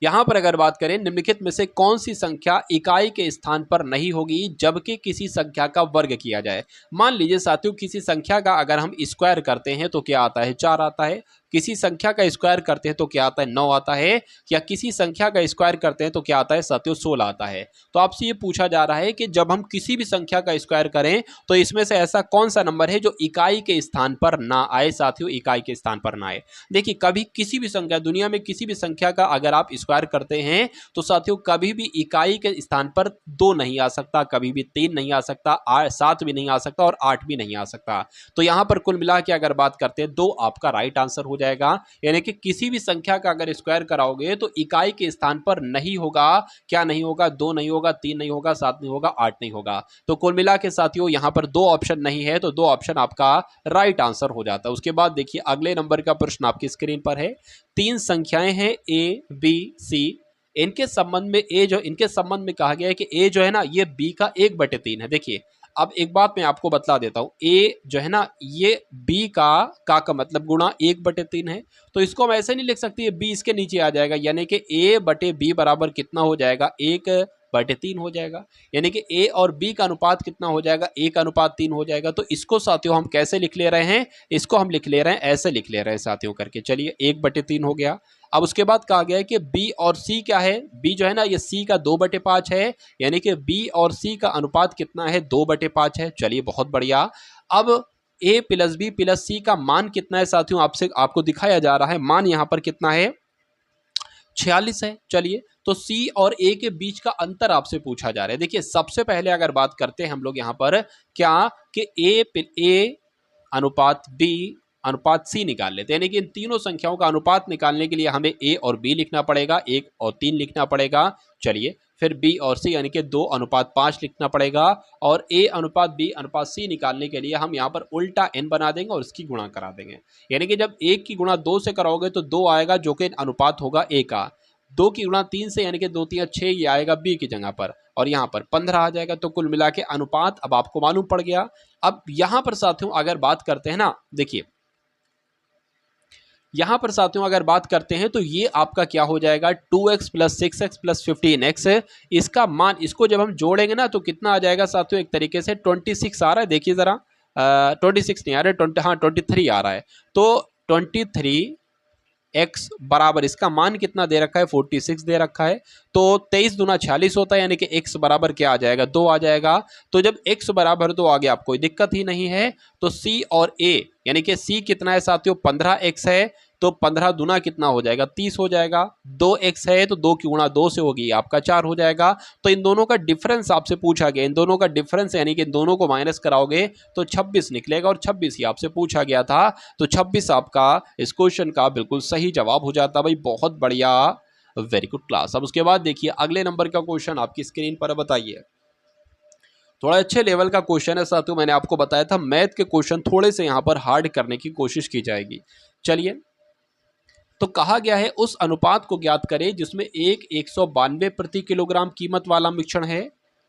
यहां पर अगर बात करें निम्नलिखित में से कौन सी संख्या इकाई के स्थान पर नहीं होगी जबकि किसी संख्या का वर्ग किया जाए। मान लीजिए साथियों किसी संख्या का अगर हम स्क्वायर करते हैं तो क्या आता है, 4 आता है। किसी संख्या का स्क्वायर करते हैं तो क्या आता है, 9 आता है। या किसी संख्या का स्क्वायर करते हैं तो क्या आता है साथियों, 16 आता है। तो आपसे ये पूछा जा रहा है कि जब हम किसी भी संख्या का स्क्वायर करें तो इसमें से ऐसा कौन सा नंबर है जो इकाई के स्थान पर ना आए साथियों, इकाई के स्थान पर ना आए। देखिए कभी किसी भी संख्या, दुनिया में किसी भी संख्या का अगर आप स्क्वायर करते हैं तो साथियों कभी भी इकाई के स्थान पर 2 नहीं आ सकता, कभी भी 3 नहीं आ सकता, 7 भी नहीं आ सकता और 8 भी नहीं आ सकता। तो यहां पर कुल मिला के अगर बात करते हैं 2 आपका राइट आंसर हो जाएगा। यानी कि किसी भी संख्या का अगर स्क्वायर कराओगे तो इकाई के स्थान पर नहीं होगा, क्या नहीं होगा, 2 नहीं होगा, 3 नहीं होगा, 7 नहीं होगा, 8 नहीं होगा। तो कुल मिला के साथियों यहां पर 2 ऑप्शन नहीं है तो 2 ऑप्शन आपका राइट आंसर हो जाता है। उसके बाद देखिए अगले नंबर का प्रश्न आपकी स्क्रीन पर है, 3 संख्याएं हैं ABC, इनके संबंध में कहा गया है कि ए जो है ना ये बी का 1/3 है। देखिए अब एक बात मैं आपको बतला देता हूँ, ए जो है ना ये बी का मतलब गुणा 1/3 है, तो इसको हम ऐसे नहीं लिख सकते बी इसके नीचे आ जाएगा, यानी कि ए बटे बी बराबर कितना हो जाएगा 1/3 हो जाएगा, यानी कि ए और बी का अनुपात कितना हो जाएगा 1:3 हो जाएगा। तो इसको साथियों हम कैसे लिख ले रहे हैं, इसको हम लिख ले रहे हैं ऐसे लिख ले रहे हैं साथियों करके, चलिए 1/3 हो गया। अब उसके बाद कहा गया है कि बी और सी क्या है, बी जो है ना ये सी का 2/5 है, यानी कि बी और सी का अनुपात कितना है 2/5 है। चलिए बहुत बढ़िया। अब ए प्लस बी प्लस सी का मान कितना है साथियों, आपको दिखाया जा रहा है, मान यहां पर कितना है 46 है। चलिए तो सी और ए के बीच का अंतर आपसे पूछा जा रहा है। देखिए सबसे पहले अगर बात करते हैं हम लोग यहां पर क्या कि ए अनुपात बी अनुपात सी निकाल लेते हैं, यानी कि इन तीनों संख्याओं का अनुपात निकालने के लिए हमें ए और बी लिखना पड़ेगा, 1 और 3 लिखना पड़ेगा। चलिए फिर बी और सी यानी कि 2:5 लिखना पड़ेगा, और ए अनुपात बी अनुपात सी निकालने के लिए हम यहाँ पर उल्टा n बना देंगे और इसकी गुणा करा देंगे, यानी कि जब 1 की गुणा 2 से कराओगे तो 2 आएगा जो कि अनुपात होगा ए का, 2 की गुणा 3 से यानी कि 2 3 6 ये आएगा बी की जगह पर, और यहाँ पर 15 आ जाएगा। तो कुल मिला के अनुपात अब आपको मालूम पड़ गया। अब यहाँ पर साथियों अगर बात करते हैं ना, देखिए यहां पर साथियों अगर बात करते हैं तो ये आपका क्या हो जाएगा 2x + 6x + 15x, इसका मान इसको जब हम जोड़ेंगे ना तो कितना आ जाएगा साथियों, एक तरीके से 26 आ रहा है, देखिए जरा 26 नहीं आ रहा है, 23 आ रहा है। तो 23x बराबर इसका मान कितना दे रखा है 46 दे रखा है, तो 23 दूना 46 होता है, यानी कि x बराबर क्या आ जाएगा 2 आ जाएगा। तो जब x बराबर 2 आ गया आप कोई दिक्कत ही नहीं है, तो c और a यानी कि c कितना है साथियों 15x है, तो 15 दूना कितना हो जाएगा 30 हो जाएगा, 2x है तो 2 की गुणा 2 से होगी आपका 4 हो जाएगा। तो इन दोनों का डिफरेंस आपसे पूछा गया, इन दोनों का डिफरेंस यानी कि इन दोनों को माइनस कराओगे तो 26 निकलेगा, और 26 ही आपसे पूछा गया था, तो 26 आपका इस क्वेश्चन का बिल्कुल सही जवाब हो जाता भाई। बहुत बढ़िया, वेरी गुड क्लास। अब उसके बाद देखिए अगले नंबर का क्वेश्चन आपकी स्क्रीन पर बताइए, थोड़ा अच्छे लेवल का क्वेश्चन है साथियों, मैंने आपको बताया था मैथ के क्वेश्चन थोड़े से यहाँ पर हार्ड करने की कोशिश की जाएगी। चलिए तो कहा गया है उस अनुपात को ज्ञात करें जिसमें एक 192 प्रति किलोग्राम कीमत वाला मिश्रण है,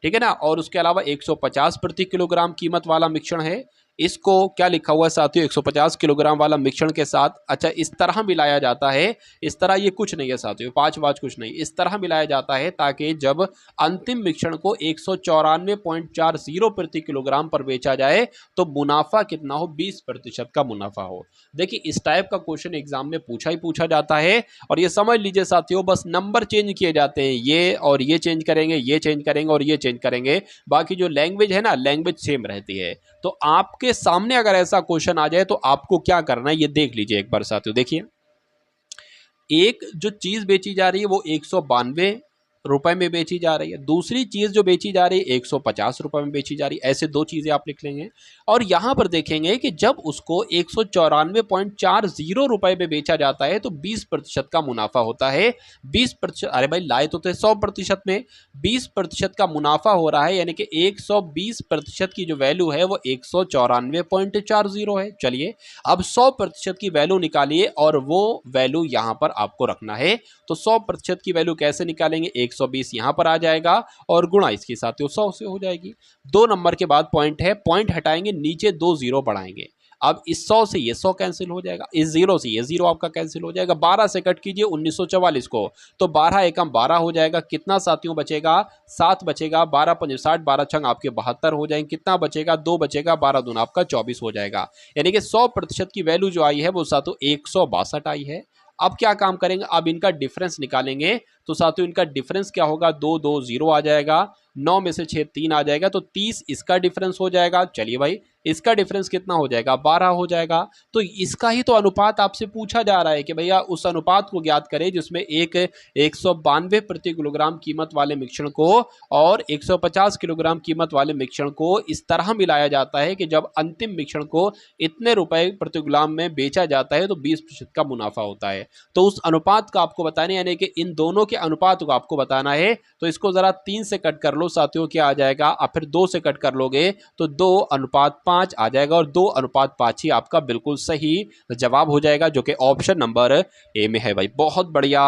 ठीक है ना, और उसके अलावा 150 प्रति किलोग्राम कीमत वाला मिश्रण है। इसको क्या लिखा हुआ है साथियों 150 किलोग्राम वाला मिश्रण के साथ, अच्छा इस तरह मिलाया जाता है, इस तरह ये कुछ नहीं है साथियों, 5 कुछ नहीं, इस तरह मिलाया जाता है ताकि जब अंतिम मिश्रण को 194.40 प्रति किलोग्राम पर बेचा जाए तो मुनाफा कितना हो 20% का मुनाफा हो। देखिए इस टाइप का क्वेश्चन एग्जाम में पूछा ही पूछा जाता है, और ये समझ लीजिए साथियों बस नंबर चेंज किए जाते हैं, ये और ये चेंज करेंगे, ये चेंज करेंगे और ये चेंज करेंगे, बाकी जो लैंग्वेज है ना लैंग्वेज सेम रहती है। तो आपके सामने अगर ऐसा क्वेश्चन आ जाए तो आपको क्या करना है ये देख लीजिए एक बार साथियों। देखिए एक जो चीज बेची जा रही है वो 192 रुपए में बेची जा रही है, दूसरी चीज जो बेची जा रही है 150 रुपए में बेची जा रही है, ऐसे दो चीजें आप लिख लेंगे। और यहां पर देखेंगे कि जब उसको 194.40 रुपए में बेचा जाता है तो 20% का मुनाफा होता है। 20%, अरे भाई लाए तो थे 100% में, 20% का मुनाफा हो रहा है, यानी कि 120% की जो वैल्यू है वो 194.40 है। चलिए अब 100% की वैल्यू निकालिए और वो वैल्यू यहां पर आपको रखना है। तो 100% की वैल्यू कैसे निकालेंगे, 120 यहां पर आ जाएगा और गुणा इसके साथ 100 से हो जाएगी। 2 नंबर के बाद पॉइंट है, पॉइंट हटाएंगे नीचे 2 जीरो बढ़ाएंगे, अब इस 100 से ये 100 कैंसिल हो जाएगा, इस 0 से ये 0 आपका कैंसिल हो जाएगा। 12 से कट कीजिए 1944 को, तो 12 एकम 12 हो जाएगा, कितना साथियों बचेगा 7 बचेगा, 12 पंजे 60, 12 छंग आपके 72 हो जाएंगे, कितना बचेगा 2 बचेगा, 12 दूना आपका 24 हो जाएगा। यानी कि 100% की वैल्यू जो आई है वो साथियों 162 आई है। अब क्या काम करेंगे, अब इनका डिफरेंस निकालेंगे, तो साथियों इनका डिफरेंस क्या होगा 2 2 0 आ जाएगा, 9 में से 6 3 आ जाएगा, तो 30 इसका डिफरेंस हो जाएगा। चलिए भाई इसका डिफरेंस कितना हो जाएगा 12 हो जाएगा। तो इसका ही तो अनुपात आपसे पूछा जा रहा है कि भैया उस अनुपात को ज्ञात करें जिसमें एक 192 प्रति किलोग्राम कीमत वाले मिश्रण को और 150 किलोग्राम कीमत वाले मिश्रण को इस तरह मिलाया जाता है कि जब अंतिम मिश्रण को इतने रुपए प्रति किलोग्राम में बेचा जाता है तो 20% का मुनाफा होता है। तो उस अनुपात का आपको बताना है, यानी कि इन दोनों के अनुपात को आपको बताना है। तो इसको जरा 3 से कट कर लो साथियों, क्या आ जाएगा, और फिर 2 से कट कर लोगे तो 2:5 आ जाएगा, और 2:5 ही आपका बिल्कुल सही जवाब हो जाएगा, जो कि ऑप्शन नंबर ए में है भाई। बहुत बढ़िया,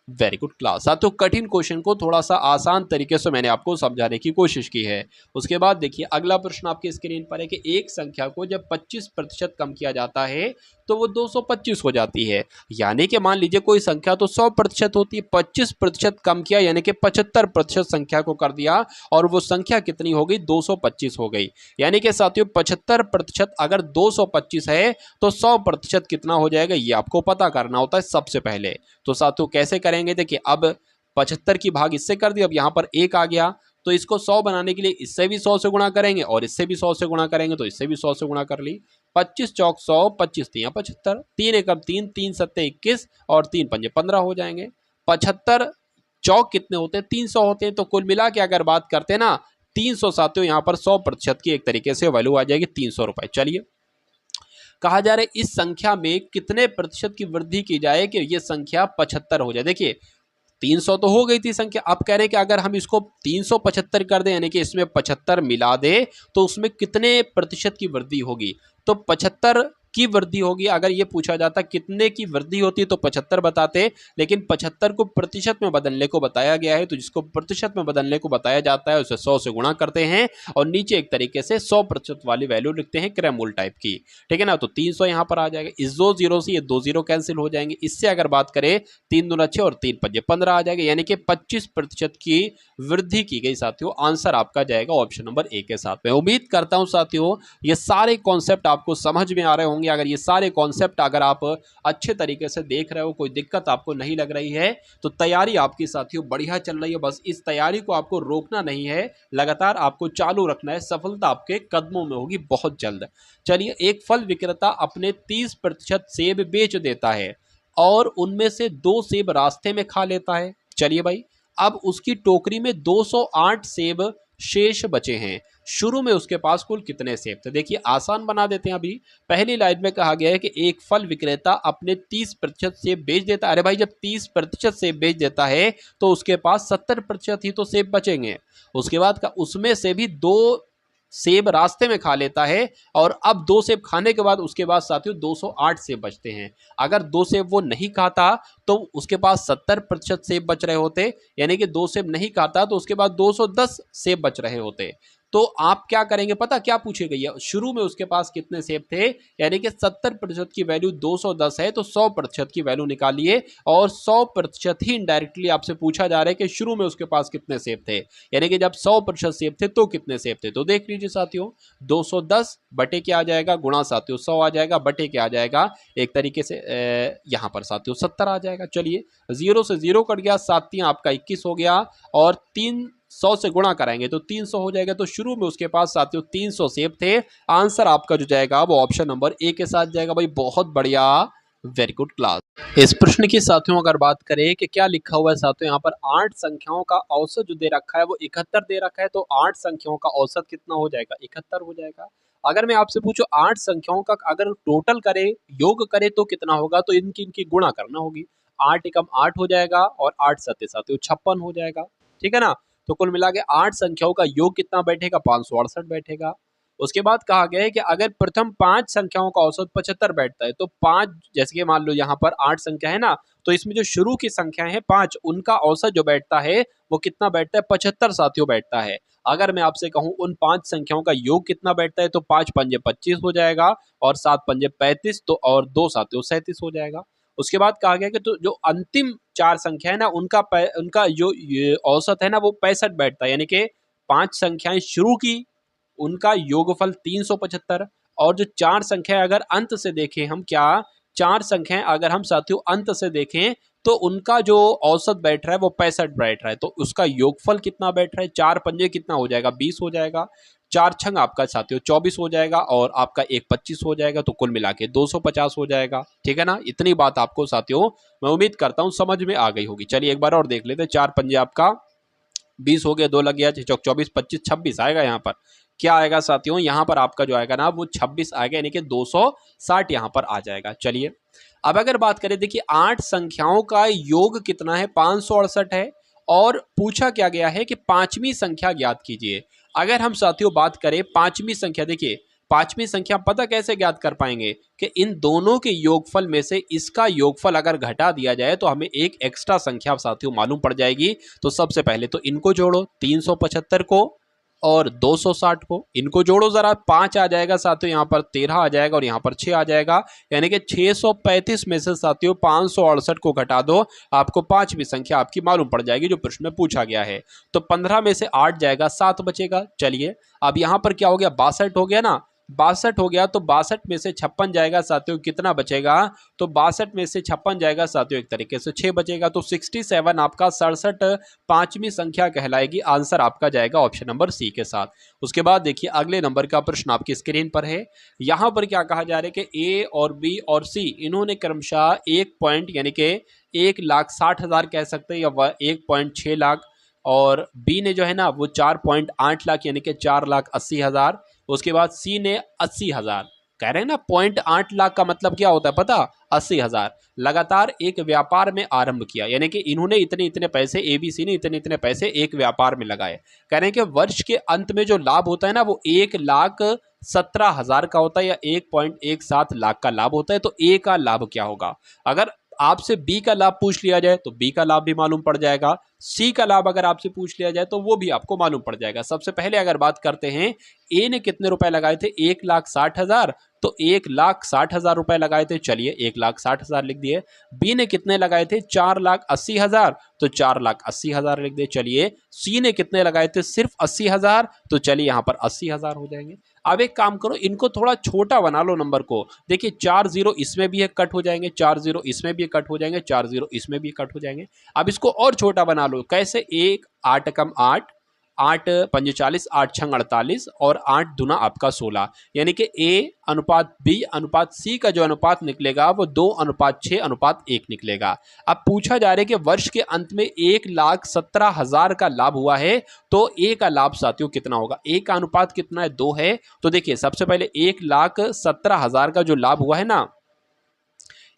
वेरी गुड क्लास। साथियों कठिन क्वेश्चन को थोड़ा सा आसान तरीके से मैंने आपको समझाने की कोशिश की है। उसके बाद देखिए अगला प्रश्न आपकी स्क्रीन पर है कि एक संख्या को जब 25% कम किया जाता है तो वो 225 हो जाती है। यानी कि मान लीजिए कोई संख्या तो 100% होती है, 25% कम किया यानी कि 75% संख्या को कर दिया और वो संख्या कितनी हो गई, 225 हो गई। यानी कि साथियों 75% अगर 225 है तो 100% कितना हो जाएगा, ये आपको पता करना होता है सबसे पहले। तो साथियों कैसे करेंगे, देखिए अब 75 की भाग इससे कर दी, अब यहाँ पर 1 आ गया तो इसको 100 बनाने के लिए इससे भी 100 से गुणा करेंगे और इससे भी 100 से गुणा करेंगे तो इससे भी 100 से गुणा कर ली। 25 चौक 100, 25 तियां 75, 3 एकम 3, 3 सत्ते 21 और 3 पंजे 15 हो जाएंगे। 75 चौक कितने होते हैं, 300 होते हैं। तो कुल मिला के अगर बात करते हैं ना 300 साथियों, यहाँ पर 100% की एक तरीके से वैल्यू आ जाएगी 300 रुपए। चलिए कहा जा रहा है इस संख्या में कितने प्रतिशत की वृद्धि की जाए कि ये संख्या 75 हो जाए। देखिए 300 तो हो गई थी संख्या, अब कह रहे हैं कि अगर हम इसको 375 कर दें यानी कि इसमें 75 मिला दे तो उसमें कितने प्रतिशत की वृद्धि होगी। तो 75 की वृद्धि होगी। अगर ये पूछा जाता कितने की वृद्धि होती है तो 75 बताते, लेकिन 75 को प्रतिशत में बदलने को बताया गया है तो जिसको प्रतिशत में बदलने को बताया जाता है उसे 100 से गुणा करते हैं और नीचे एक तरीके से 100% वाली वैल्यू लिखते हैं क्रैमूल टाइप की, ठीक है ना। तो 300 यहाँ पर आ जाएगा, इस 2 जीरो से ये 2 जीरो कैंसिल हो जाएंगे। इससे अगर बात करें 3 दूना 6 और 3 पंजे 15 आ जाएगा, यानी कि 25% की वृद्धि की गई। साथियों आंसर आपका जाएगा ऑप्शन नंबर ए के साथ में। उम्मीद करता हूं साथियों ये सारे कॉन्सेप्ट आपको समझ में आ रहे होंगे। अगर ये सारे कॉन्सेप्ट अगर आप अच्छे तरीके से देख रहे हो, कोई दिक्कत आपको नहीं लग रही है तो तैयारी आपकी साथियों बढ़िया चल रही है। बस इस तैयारी को आपको रोकना नहीं है, लगातार आपको चालू रखना है, सफलता आपके कदमों में होगी बहुत जल्द। चलिए एक फल विक्रेता अपने 30% सेब बेच देता है और उनमें से 2 सेब रास्ते में खा लेता है। चलिए भाई अब उसकी टोकरी में 208 सेब शेष बचे हैं। शुरू में उसके पास कुल कितने सेब थे। देखिए आसान बना देते हैं। अभी पहली लाइन में कहा गया है कि एक फल विक्रेता अपने 30% सेब बेच देता है। अरे भाई जब 30% सेब बेच देता है तो उसके पास 70% ही तो सेब बचेंगे। उसके बाद का उसमें से भी 2 सेब रास्ते में खा लेता है और अब 2 सेब खाने के बाद उसके बाद साथियों 208 सेब बचते हैं। अगर 2 सेब वो नहीं खाता तो उसके पास 70% सेब बच रहे होते, यानी कि 2 सेब नहीं खाता तो उसके बाद 210 सेब बच रहे होते। तो आप क्या करेंगे पता क्या पूछी गई है, शुरू में उसके पास कितने सेब थे, यानी कि 70% की वैल्यू 210 है तो 100% की वैल्यू निकालिए और 100% ही इनडायरेक्टली आपसे पूछा जा रहा है कि शुरू में उसके पास कितने सेब थे, यानी कि जब 100% सेब थे तो कितने सेब थे। तो देख लीजिए साथियों 210 बटे क्या आ जाएगा, गुणा साथियों 100 आ जाएगा, बटे क्या आ जाएगा एक तरीके से यहाँ पर साथियों 70 आ जाएगा। चलिए 0 से 0 कट गया, 7 आपका 21 हो गया और 300 से गुणा कराएंगे तो 300 हो जाएगा। तो शुरू में उसके पास साथियों 300 सेब थे। आंसर आपका जो जाएगा वो ऑप्शन नंबर ए के साथ जाएगा। भाई बहुत बढ़िया, वेरी गुड क्लास। इस प्रश्न की साथियों अगर बात करें कि क्या लिखा हुआ है साथियों, यहाँ पर 8 संख्याओं का औसत जो दे रखा है वो 71 दे रखा है। तो 8 संख्याओं का औसत कितना हो जाएगा, 71 हो जाएगा। अगर मैं आपसे पूछूं 8 संख्याओं का अगर टोटल करे, योग करे तो कितना होगा, तो इनकी इनकी गुणा करना होगी। 8 एकम 8 हो जाएगा और 8 सत्ते साथियों 56 हो जाएगा, ठीक है ना। तो कुल मिला के 8 संख्याओं का योग कितना बैठेगा, 568 बैठेगा। उसके बाद कहा गया है कि अगर प्रथम 5 संख्याओं का औसत 75 बैठता है तो 5, जैसे कि मान लो यहाँ पर 8 संख्या है ना, तो इसमें जो शुरू की संख्याएं हैं 5, उनका औसत जो बैठता है वो कितना बैठता है, 75 साथियों बैठता है। अगर मैं आपसे कहूं उन 5 संख्याओं का योग कितना बैठता है तो 5 पंजे 25 हो जाएगा और 7 पंजे 35 तो और 2 साथियों 37 हो जाएगा। उसके बाद कहा गया कि तो जो अंतिम 4 संख्या है ना उनका जो औसत है ना वो 65 बैठता है, यानी कि 5 संख्याएं शुरू की उनका योगफल 375 और जो 4 संख्या अगर अंत से देखें हम, क्या 4 संख्याएं अगर हम साथियों अंत से देखें तो उनका जो औसत बैठ रहा है वो 65 बैठ रहा है। तो उसका योगफल कितना बैठ रहा है, 4 पंजे कितना हो जाएगा, 20 हो जाएगा। 4 छंग आपका साथियों 24 हो जाएगा और आपका 1 25 हो जाएगा। तो कुल मिला के 250 हो जाएगा, ठीक है ना। इतनी बात आपको साथियों मैं उम्मीद करता हूं समझ में आ गई होगी। चलिए एक बार और देख लेते हैं। 4 पंजे आपका 20 हो गया, 2 लग गया 24 25 26 आएगा। यहाँ पर क्या आएगा साथियों, यहाँ पर आपका जो आएगा ना वो 26 आएगा, यानी कि 260 यहाँ पर आ जाएगा। चलिए अब अगर बात करें, देखिए 8 संख्याओं का योग कितना है, 568 है और पूछा क्या गया है कि 5वीं संख्या ज्ञात कीजिए। अगर हम साथियों बात करें 5वीं संख्या, देखिए पांचवी संख्या पता कैसे ज्ञात कर पाएंगे कि इन दोनों के योगफल में से इसका योगफल अगर घटा दिया जाए तो हमें एक एक्स्ट्रा संख्या साथियों मालूम पड़ जाएगी। तो सबसे पहले तो इनको जोड़ो, 375 को और 260 को, इनको जोड़ो जरा, 5 आ जाएगा साथियों, यहाँ पर 13 आ जाएगा और यहाँ पर 6 आ जाएगा, यानी कि 635 में से साथियों 568 को घटा दो, आपको पांचवी संख्या आपकी मालूम पड़ जाएगी जो प्रश्न में पूछा गया है। तो 15 में से 8 जाएगा, 7 बचेगा। चलिए अब यहाँ पर क्या हो गया, 62 हो गया ना, 62 हो गया, तो 62 में से 56 जाएगा साथियों, कितना बचेगा, तो 62 में से 56 जाएगा साथियों, एक तरीके से 6 बचेगा। तो 67 आपका 67 पांचवी संख्या कहलाएगी। आंसर आपका जाएगा ऑप्शन नंबर सी के साथ। उसके बाद देखिए अगले नंबर का प्रश्न आपकी स्क्रीन पर है। यहां पर क्या कहा जा रहा है कि ए और बी और सी इन्होंने क्रमशः 1 पॉइंट यानी कि 1,60,000 कह सकते हैं या 1.6 लाख, और बी ने जो है ना वो 4.8 लाख यानी कि 4,80,000। उसके बाद सी ने 80,000। कह रहे हैं ना 0.8 लाख का मतलब क्या होता है पता, 80,000। लगातार एक व्यापार में आरंभ किया, यानी कि इन्होंने इतने इतने पैसे, एबीसी ने इतने इतने पैसे एक व्यापार में लगाए। कह रहे हैं कि वर्ष के अंत में जो लाभ होता है ना वो 1,17,000 का होता है या 1.17 लाख का लाभ होता है। तो ए का लाभ क्या होगा, अगर आपसे बी का लाभ पूछ लिया जाए तो बी का लाभ भी मालूम पड़ जाएगा, सी का लाभ अगर आपसे पूछ लिया जाए तो वो भी आपको मालूम पड़ जाएगा। सबसे पहले अगर बात करते हैं, ए ने कितने रुपए लगाए थे, 1,60,000, तो 1,60,000 रुपए लगाए थे, चलिए 1,60,000 लिख दिए। बी ने कितने लगाए थे, 4,80,000, तो 4,80,000 लिख दिए। चलिए सी ने कितने लगाए थे, सिर्फ 80,000, तो चलिए यहाँ पर 80,000 हो जाएंगे। अब एक काम करो, इनको थोड़ा छोटा बना लो नंबर को। देखिए 4 जीरो इसमें भी कट हो जाएंगे, 4 जीरो इसमें भी कट हो जाएंगे, 4 जीरो इसमें भी कट हो जाएंगे। अब इसको और छोटा बना लो, कैसे, 1 8 कम 8, 8 पंजे 40, 8 छंग 48 और 8 दूना आपका 16, यानी कि ए अनुपात बी अनुपात सी का जो अनुपात निकलेगा वो 2:6:1 निकलेगा। अब पूछा जा रहा है कि वर्ष के अंत में 1,17,000 का लाभ हुआ है, तो ए का लाभ साथियों कितना होगा, ए का अनुपात कितना है, 2 है। तो देखिए सबसे पहले 1,17,000 का जो लाभ हुआ है ना,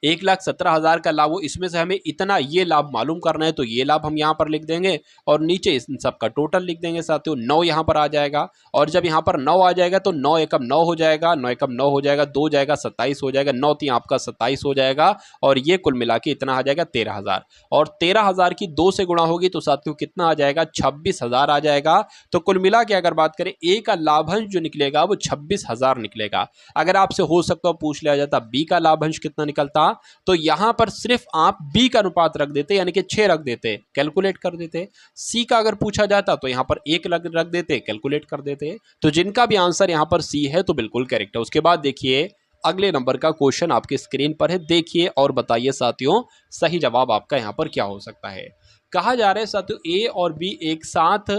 1,17,000 का लाभ हो, इसमें से हमें इतना ये लाभ मालूम करना है, तो ये लाभ हम यहाँ पर लिख देंगे और नीचे इन सबका टोटल लिख देंगे साथियों। 9 यहाँ पर आ जाएगा, और जब यहाँ पर 9 आ जाएगा तो 9 एकम 9 हो जाएगा, 9 एकम 9 हो जाएगा, 2 जाएगा 27 हो जाएगा, 9 3 आपका 27 हो जाएगा, और ये कुल मिला के इतना आ जाएगा 13,000। और 13,000 की 2 से गुणा होगी तो साथियों कितना आ जाएगा, 26,000 आ जाएगा। तो कुल मिला के अगर बात करें, ए का लाभांश जो निकलेगा वो 26,000 निकलेगा। अगर आपसे हो सकता हो पूछ लिया जाता बी का लाभांश कितना निकलता, तो यहां पर सिर्फ आप बी का अनुपात रख देते, यानी कि 6 रख देते, कैलकुलेट कर देते। सी का अगर पूछा जाता तो यहां पर 1 रख देते, कैलकुलेट कर देते। तो जिनका भी आंसर यहां पर सी है तो बिल्कुल करेक्ट है। उसके बाद देखिए अगले नंबर का क्वेश्चन आपके स्क्रीन पर है, देखिए और बताइए साथियों सही जवाब आपका यहां पर क्या हो सकता है। कहा जा रहा है साथियों, ए और बी एक साथ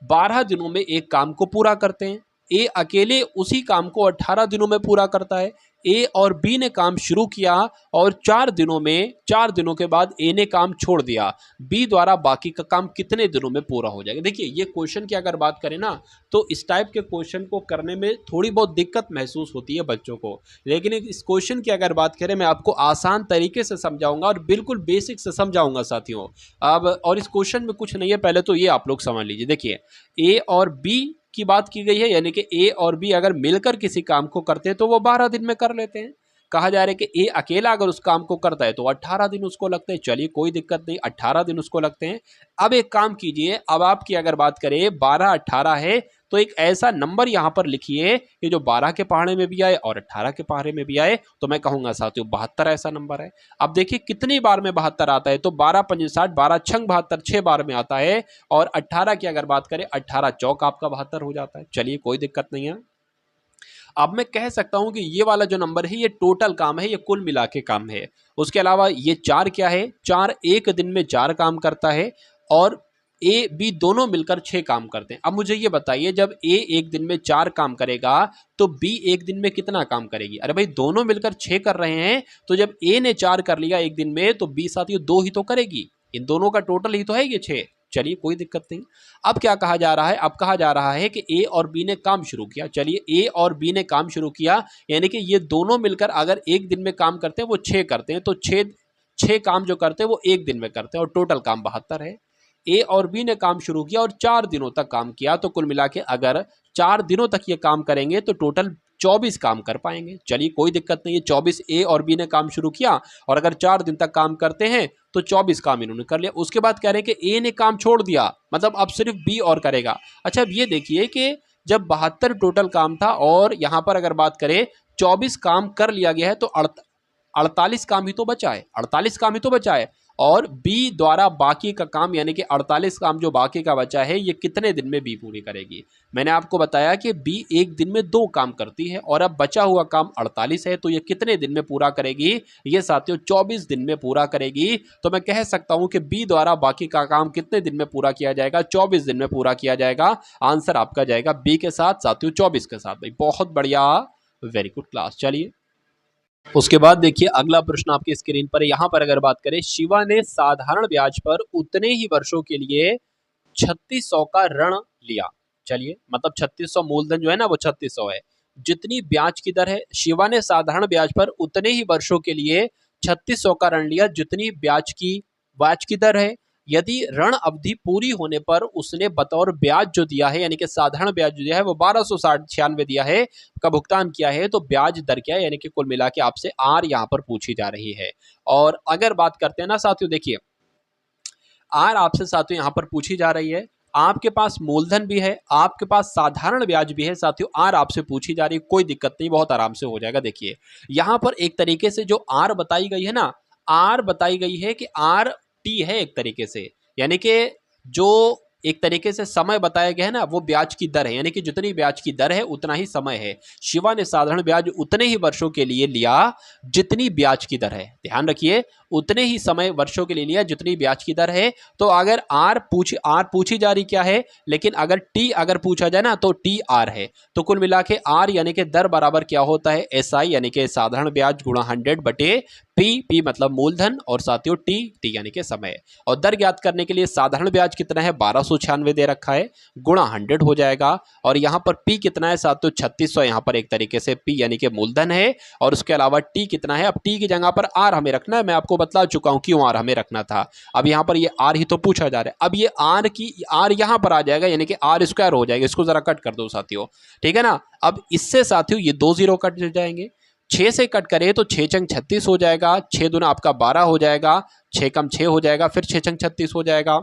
12 दिनों में एक काम को पूरा करते हैं। ए अकेले उसी काम को 18 दिनों में पूरा करता है। ए और बी ने काम शुरू किया और 4 दिनों के बाद ए ने काम छोड़ दिया। बी द्वारा बाकी का काम कितने दिनों में पूरा हो जाएगा। देखिए ये क्वेश्चन की अगर बात करें ना, तो इस टाइप के क्वेश्चन को करने में थोड़ी बहुत दिक्कत महसूस होती है बच्चों को, लेकिन इस क्वेश्चन की अगर बात करें, मैं आपको आसान तरीके से समझाऊंगा और बिल्कुल बेसिक से समझाऊंगा साथियों। अब और इस क्वेश्चन में कुछ नहीं है, पहले तो ये आप लोग समझ लीजिए। देखिए ए और बी की बात की गई है, यानी कि ए और बी अगर मिलकर किसी काम को करते हैं तो वो 12 दिन में कर लेते हैं। कहा जा रहा है कि ए अकेला अगर उस काम को करता है तो 18 दिन उसको लगते हैं। चलिए कोई दिक्कत नहीं, 18 दिन उसको लगते हैं। अब एक काम कीजिए, अब आपकी अगर बात करें 12 18 है, तो एक ऐसा नंबर यहां पर लिखिए कि जो 12 के पहाड़े में भी आए और 18 के पहाड़े में भी आए, तो मैं कहूंगा साथियों 72 ऐसा नंबर है। अब देखिए कितनी बार में 72 आता है, तो 12 पंजे 60, 12 छंग 72, 6 बार में आता है। और 18 की अगर बात करें, 18 चौक आपका 72 हो जाता है। चलिए कोई दिक्कत नहीं है। अब मैं कह सकता हूं कि ये वाला जो नंबर है ये टोटल काम है, ये कुल मिला के काम है। उसके अलावा ये 4 क्या है, 4 एक दिन में 4 काम करता है, और ए बी दोनों मिलकर 6 काम करते हैं। अब मुझे ये बताइए, जब ए एक दिन में 4 काम करेगा तो बी एक दिन में कितना काम करेगी। अरे भाई दोनों मिलकर 6 कर रहे हैं, तो जब ए ने 4 कर लिया एक दिन में, तो बी साथियों 2 ही तो करेगी। इन दोनों का टोटल ही तो है ये 6। चलिए कोई दिक्कत नहीं। अब क्या कहा जा रहा है, अब कहा जा रहा है कि ए और बी ने काम शुरू किया। चलिए ए और बी ने काम शुरू किया, यानी कि ये दोनों मिलकर अगर एक दिन में काम करते हैं वो 6 करते हैं, तो 6 काम जो करते हैं वो एक दिन में करते हैं, और टोटल काम 72 है। ए और बी ने काम शुरू किया और 4 दिनों तक काम किया, तो कुल मिला के अगर 4 दिनों तक ये काम करेंगे तो टोटल 24 काम कर पाएंगे। चलिए कोई दिक्कत नहीं है, 24 ए और बी ने काम शुरू किया और अगर 4 दिन तक काम करते हैं तो 24 काम इन्होंने कर लिया। उसके बाद कह रहे हैं कि ए ने काम छोड़ दिया, मतलब अब सिर्फ बी और करेगा। अच्छा, अब ये देखिए कि जब 72 टोटल काम था और यहां पर अगर बात करें 24 काम कर लिया गया है तो 48 काम ही तो बचा है, 48 काम ही तो बचा है। और बी द्वारा बाकी का काम यानी कि 48 काम जो बाकी का बचा है ये कितने दिन में बी पूरी करेगी। मैंने आपको बताया कि बी एक दिन में 2 काम करती है और अब बचा हुआ काम 48 है, तो ये कितने दिन में पूरा करेगी? ये साथियों 24 दिन में पूरा करेगी। तो मैं कह सकता हूं कि बी द्वारा बाकी का काम कितने दिन में पूरा किया जाएगा? 24 दिन में पूरा किया जाएगा। आंसर आपका जाएगा बी के साथ साथियों, 24 के साथ। भाई बहुत बढ़िया, वेरी गुड क्लास। चलिए उसके बाद देखिए अगला प्रश्न आपकी स्क्रीन पर। यहां पर अगर बात करें, शिवा ने साधारण ब्याज पर उतने ही वर्षों के लिए 3600 का ऋण लिया। चलिए मतलब 3600 मूलधन जो है ना वो 3600 है। जितनी ब्याज की दर है, शिवा ने साधारण ब्याज पर उतने ही वर्षों के लिए 3600 का ऋण लिया जितनी ब्याज की दर है। यदि ऋण अवधि पूरी होने पर उसने बतौर ब्याज जो दिया है यानी कि साधारण ब्याज जो दिया है वो 1296 दिया है का भुगतान किया है, तो ब्याज दर क्या है? यानी कि कुल मिला के आपसे आर यहां पर पूछी जा रही है। और अगर बात करते हैं ना साथियों, देखिए आर आपसे साथियों यहां पर पूछी जा रही है। आपके पास मूलधन भी है, आपके पास साधारण ब्याज भी है साथियों, आर आपसे पूछी जा रही है। कोई दिक्कत नहीं, बहुत आराम से हो जाएगा। देखिए यहां पर एक तरीके से जो आर बताई गई है ना, आर बताई गई है कि आर टी है एक तरीके से, यानी कि जो एक तरीके से समय बताया गया है ना वो ब्याज की दर है, यानी कि जितनी ब्याज की दर है उतना ही समय है। शिवा ने साधारण ब्याज उतने ही वर्षों के लिए लिया जितनी ब्याज की दर है। ध्यान रखिए, उतने ही समय वर्षों के लिए लिया जितनी ब्याज की दर है। तो अगर आर पूछी जा रही क्या है, लेकिन अगर टी अगर पूछा जाए ना तो टी आर है। तो कुल मिला के आर यानी कि दर बराबर क्या होता है? एस आई यानी कि साधारण ब्याज गुणा 100 बटे पी मतलब मूलधन और साथियों टी यानी कि समय। और दर ज्ञात करने के लिए साधारण ब्याज कितना है? 1296 दे रखा है, गुणा 100 हो जाएगा। और यहां पर पी कितना है साथियों? 3600। यहां पर एक तरीके से पी यानी कि मूलधन है और उसके अलावा टी कितना है? अब टी की जगह पर आर हमें रखना है। मैं आपको बतला चुका हूं क्यों आर हमें रखना था। अब यहां पर ये आर ही तो पूछा जा रहा है। अब ये आर यहां पर आ जाएगा यानी कि आर स्क्वायर हो जाएगा। इसको जरा कट कर दो साथियों, ठीक है ना। अब इससे साथियों ये 2 जीरो कट जाएंगे। 6 से कट करें तो 6 चंग 36 हो जाएगा, 6 दूना आपका 12 हो जाएगा, 6 कम 6 हो जाएगा, फिर 6 चंग 36 हो जाएगा,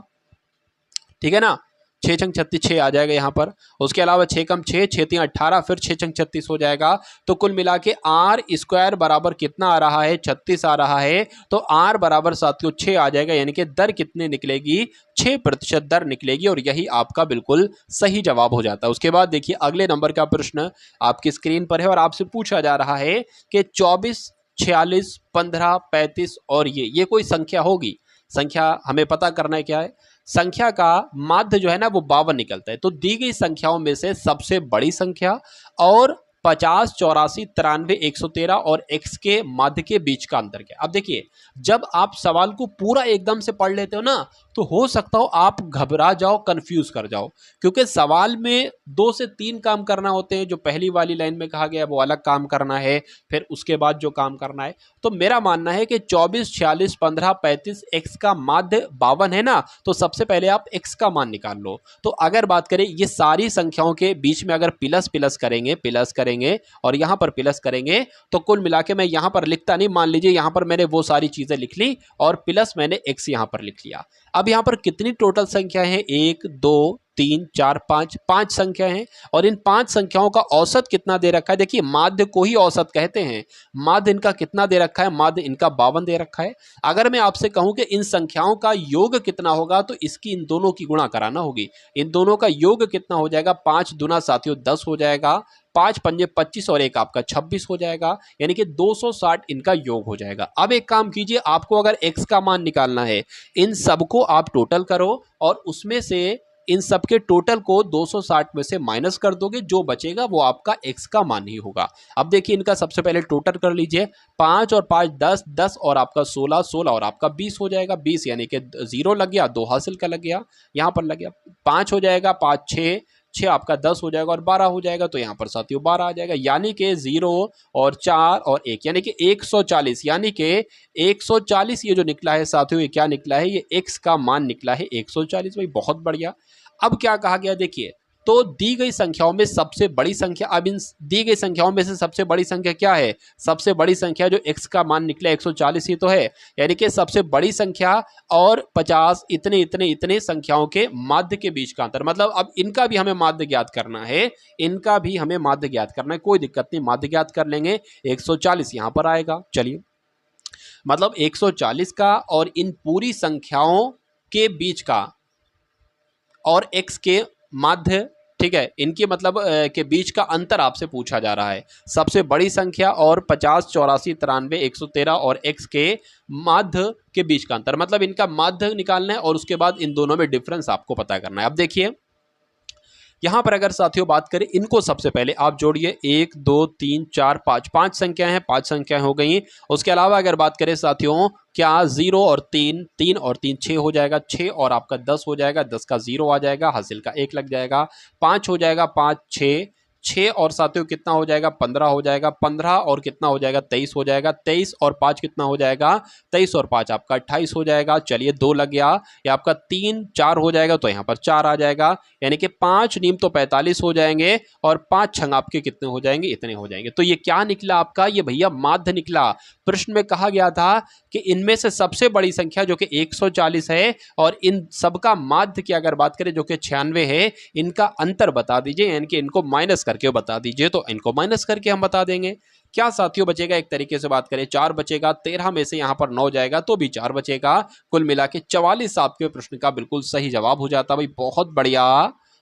ठीक है ना। 6 चंग 36 6 आ जाएगा यहाँ पर। उसके अलावा 6 कम 6 6 3 18, फिर 6 चंग 36 हो जाएगा। तो कुल मिला के आर स्क्वायर बराबर कितना आ रहा है? 36 आ रहा है। तो आर बराबर साथियों 6 आ जाएगा, यानी कि दर कितनी निकलेगी? 6% दर निकलेगी और यही आपका बिल्कुल सही जवाब हो जाता है। उसके बाद देखिए अगले नंबर का प्रश्न आपकी स्क्रीन पर है और आपसे पूछा जा रहा है कि 24, 46, 15, 35 और ये कोई संख्या होगी। संख्या हमें पता करना है क्या है। संख्या का माध्य जो है ना वो 52 निकलता है। तो दी गई संख्याओं में से सबसे बड़ी संख्या और 50, 84, 93, 113 और x के माध्य के बीच का अंतर क्या। अब देखिए जब आप सवाल को पूरा एकदम से पढ़ लेते हो ना तो हो सकता हो आप घबरा जाओ, कंफ्यूज कर जाओ, क्योंकि सवाल में 2 से 3 काम करना होते हैं। जो पहली वाली लाइन में कहा गया वो अलग काम करना है, फिर उसके बाद जो काम करना है। तो मेरा मानना है कि 24, 46, 15, 35 x का माध्य 52 है ना, तो सबसे पहले आप x का मान निकाल लो। तो अगर बात करें ये सारी संख्याओं के बीच में अगर प्लस करेंगे और यहां पर प्लस करेंगे तो कुल मिला के मैं यहां पर लिखता नहीं, मान लीजिए यहां पर मैंने वो सारी चीजें लिख ली और प्लस मैंने x यहां पर लिख लिया। अब यहां पर कितनी टोटल संख्या है? 1 2 3 4 5 संख्या है और इन 5 संख्याओं का औसत कितना दे रखा है? देखिए माध्य को ही औसत कहते हैं। माध्य इनका कितना दे रखा है? माध्य इनका 52 दे रखा है। अगर मैं आपसे कहूं कि इन संख्याओं का योग कितना होगा तो इसकी इन दोनों की गुणा कराना होगी। इन दोनों का योग कितना हो जाएगा? 5 दूना साथियों 10 हो जाएगा, 5 पंजे 25 और एक आपका 26 हो जाएगा, यानी कि 260 इनका योग हो जाएगा। अब एक काम कीजिए, आपको अगर x का मान निकालना है इन सबको आप टोटल करो और उसमें से इन सबके टोटल को 260 में से माइनस कर दोगे, जो बचेगा वो आपका x का मान ही होगा। अब देखिए इनका सबसे पहले टोटल कर लीजिए, 5 और 5 10 10 और आपका 16 16 और आपका 20 हो जाएगा। 20 यानी कि 0 लग गया, 2 हासिल का लग गया, यहाँ पर लग गया 5 हो जाएगा, 5 6 आपका 10 हो जाएगा और 12 हो जाएगा। तो यहाँ पर साथियों 12 आ जाएगा, यानी कि 0 और 4 और 1 यानी कि 140, यानी कि 140 ये जो निकला है साथियों ये क्या निकला है? ये x का मान निकला है 140। भाई बहुत बढ़िया। अब क्या कहा गया देखिए तो दी गई संख्याओं में सबसे बड़ी संख्या, अब इन दी गई संख्याओं में से सबसे बड़ी संख्या क्या है? सबसे बड़ी संख्या जो x का मान निकला 140 ही तो है, यानी कि सबसे बड़ी संख्या और 50 इतने इतने इतने संख्याओं के माध्य के बीच का अंतर। मतलब अब इनका भी हमें माध्य ज्ञात करना है, इनका भी हमें माध्य ज्ञात करना है, कोई दिक्कत नहीं, माध्य ज्ञात कर लेंगे। 140 यहां पर आएगा। चलिए, मतलब 140 का और इन पूरी संख्याओं के बीच का और x के माध्य, ठीक है, इनके मतलब के बीच का अंतर आपसे पूछा जा रहा है। सबसे बड़ी संख्या और 50, 84, 93, 113 और x के माध्य के बीच का अंतर, मतलब इनका माध्य निकालना है और उसके बाद इन दोनों में डिफरेंस आपको पता करना है। अब देखिए यहां पर अगर साथियों बात करें, इनको सबसे पहले आप जोड़िए, 1 2 3 4 5, 5 संख्याएं हैं, 5 संख्याएं हो गई। उसके अलावा अगर बात करें साथियों, क्या 0 और 3, 3 और 3 6 हो जाएगा, 6 और आपका 10 हो जाएगा, 10 का 0 आ जाएगा, हासिल का 1 लग जाएगा, 5 हो जाएगा, 5 6 6 और साथियों कितना हो जाएगा, 15 हो जाएगा, 15 और कितना हो जाएगा, 23 हो जाएगा, 23 और 5 कितना हो जाएगा, 23 और 5 आपका 28 हो जाएगा। चलिए 2 लग गया, या आपका 3 4 हो जाएगा, तो यहाँ पर 4 आ जाएगा, यानी कि 5 नीम तो 45 हो जाएंगे और 5 छंग आपके कितने हो जाएंगे, इतने हो जाएंगे। तो ये क्या निकला आपका, ये भैया माध्य निकला। प्रश्न में कहा गया था कि इनमें से सबसे बड़ी संख्या जो कि 140 है और इन सबका माध्य की अगर बात करें जो कि 96 है, इनका अंतर बता दीजिए, यानी कि इनको माइनस करके बता दीजिए। तो इनको माइनस करके हम बता देंगे। क्या साथियों बचेगा, एक तरीके से बात करें 4 बचेगा, 13 में से यहां पर 9 जाएगा तो भी 4 बचेगा, कुल मिला के 44 आपके प्रश्न का बिल्कुल सही जवाब हो जाता। भाई बहुत बढ़िया,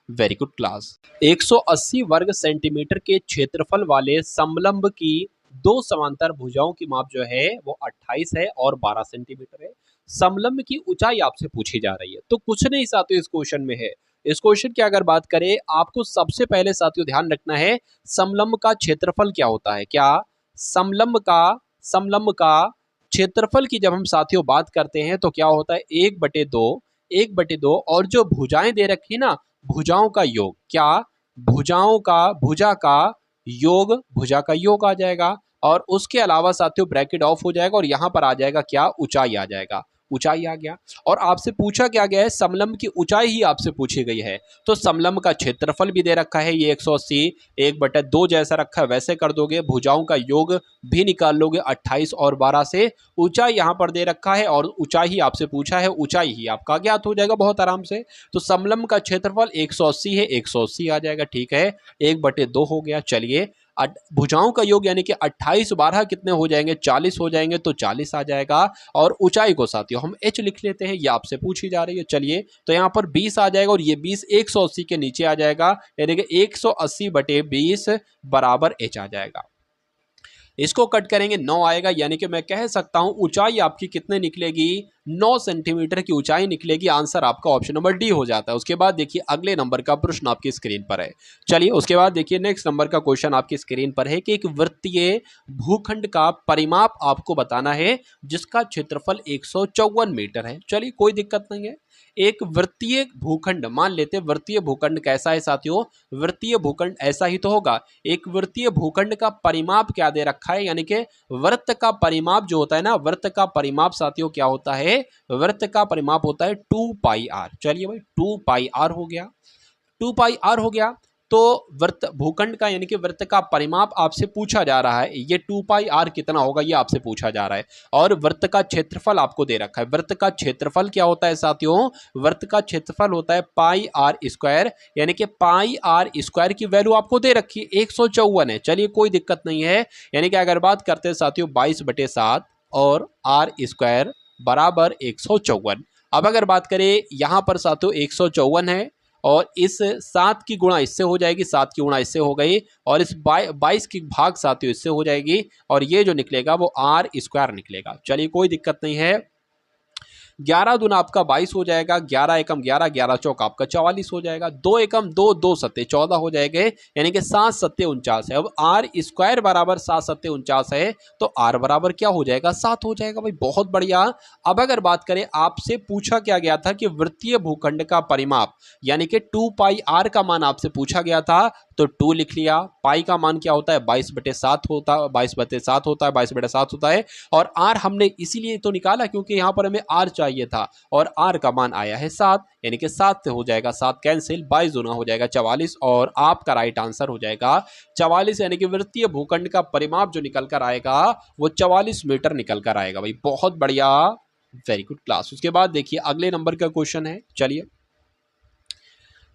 वेरी गुड क्लास। 180 वर्ग सेंटीमीटर के क्षेत्रफल वाले समलंब की दो समांतर भुजाओं की माप जो है वो 28 है और 12 सेंटीमीटर है। समलंब की ऊंचाई आपसे पूछी जा रही है। तो कुछ नहीं साथियों इस क्वेश्चन में है। इस क्वेश्चन की अगर बात करें, आपको सबसे पहले साथियों ध्यान रखना है समलंब का क्षेत्रफल क्या होता है। क्या समलंब का क्षेत्रफल की जब हम साथियों बात करते हैं तो क्या होता है, 1/2 और जो भुजाएं दे रखी है ना, भुजाओं का योग, क्या भुजा का योग आ जाएगा। और उसके अलावा साथियों ब्रैकेट ऑफ हो जाएगा और यहां पर आ जाएगा क्या, ऊंचाई आ जाएगा, ऊंचाई आ गया। और आपसे पूछा क्या गया है, समलंब की ऊंचाई ही आपसे पूछी गई है। तो समलंब का क्षेत्रफल भी दे रखा है, ये 180 1/2 जैसा रखा है वैसे कर दोगे, भुजाओं का योग भी निकाल लोगे 28 और 12 से, ऊंचाई यहां पर दे रखा है और ऊंचाई ही आपसे पूछा है, ऊंचाई ही आपका ज्ञात हो जाएगा बहुत आराम से। तो समलंब का क्षेत्रफल 180 है, 180 आ जाएगा, ठीक है, 1/2 हो गया। चलिए भुजाओं का योग यानी कि 28 12 कितने हो जाएंगे, 40 हो जाएंगे, तो 40 आ जाएगा। और ऊंचाई को साथियों हम h लिख लेते हैं, ये आपसे पूछी जा रही है। चलिए तो यहाँ पर 20 आ जाएगा और ये 20 180 के नीचे आ जाएगा, यानी कि 180/20 बराबर h आ जाएगा। इसको कट करेंगे 9 आएगा, यानी कि मैं कह सकता हूं ऊंचाई आपकी कितने निकलेगी, 9 सेंटीमीटर की ऊंचाई निकलेगी। आंसर आपका ऑप्शन नंबर डी हो जाता है। उसके बाद देखिए अगले नंबर का प्रश्न आपकी स्क्रीन पर है। चलिए उसके बाद देखिए नेक्स्ट नंबर का क्वेश्चन आपकी स्क्रीन पर है कि एक वृत्तीय भूखंड का परिमाप आपको बताना है जिसका क्षेत्रफल 154 मीटर है। चलिए कोई दिक्कत नहीं है। एक वृत्तीय भूखंड मान लेते, वृत्तीय भूखंड कैसा है साथियों, वृत्तीय भूखंड ऐसा ही तो होगा। एक वृत्तीय भूखंड का परिमाप क्या दे रखा है, यानी कि वृत्त का परिमाप जो होता है ना, वृत्त का परिमाप साथियों क्या होता है, वृत्त का परिमाप होता है 2πr। चलिए भाई 2πr हो गया, 2πr हो गया। तो वृत्त भूखंड का यानी कि वृत्त का परिमाप आपसे पूछा जा रहा है, ये 2πr कितना होगा ये आपसे पूछा जा रहा है। और वृत्त का क्षेत्रफल आपको दे रखा है। वृत्त का क्षेत्रफल क्या होता है साथियों, वृत्त का क्षेत्रफल होता है πr², यानी कि πr² की वैल्यू आपको दे रखी है 154 है। चलिए कोई दिक्कत नहीं है, यानी कि अगर बात करते हैं साथियों 22/7 और r² बराबर 154। अब अगर बात करें यहां पर साथियों 154 है और इस 7 की गुणा इससे हो जाएगी, 7 की गुणा इससे हो गई और इस 22 की भाग साथियों इससे हो जाएगी और ये जो निकलेगा वो r² निकलेगा। चलिए कोई दिक्कत नहीं है। 11 दूना आपका 22 हो जाएगा, 11 एकम 11, 11 चौक आपका 44 हो जाएगा, 2 एकम 2, 2 सत्ते 14 हो जाएंगे, यानी कि 7 सत्ते 49 है। अब r² बराबर 7 सत्ते 49 है तो r बराबर क्या हो जाएगा, 7 हो जाएगा। भाई बहुत बढ़िया। अब अगर बात करें आपसे पूछा क्या गया था कि वृत्तीय भूखंड का परिमाप यानी कि 2πr का मान आपसे पूछा गया था, तो 2 लिख लिया। पाई का मान क्या होता है, 22/7 होता है, 22/7 होता है, 22/7 होता है। और r हमने इसीलिए तो निकाला क्योंकि यहाँ पर हमें r चाहिए चाहिए था और आर का मान आया है 7, यानी कि 7 से हो जाएगा 7 कैंसिल, 22 दूना हो जाएगा 44 और आपका राइट आंसर हो जाएगा 44, यानी कि वृत्तीय भूखंड का परिमाप जो निकल कर आएगा वो 44 मीटर निकल कर आएगा भाई। बहुत बढ़िया, वेरी गुड क्लास। उसके बाद देखिए अगले नंबर का क्वेश्चन है, चलिए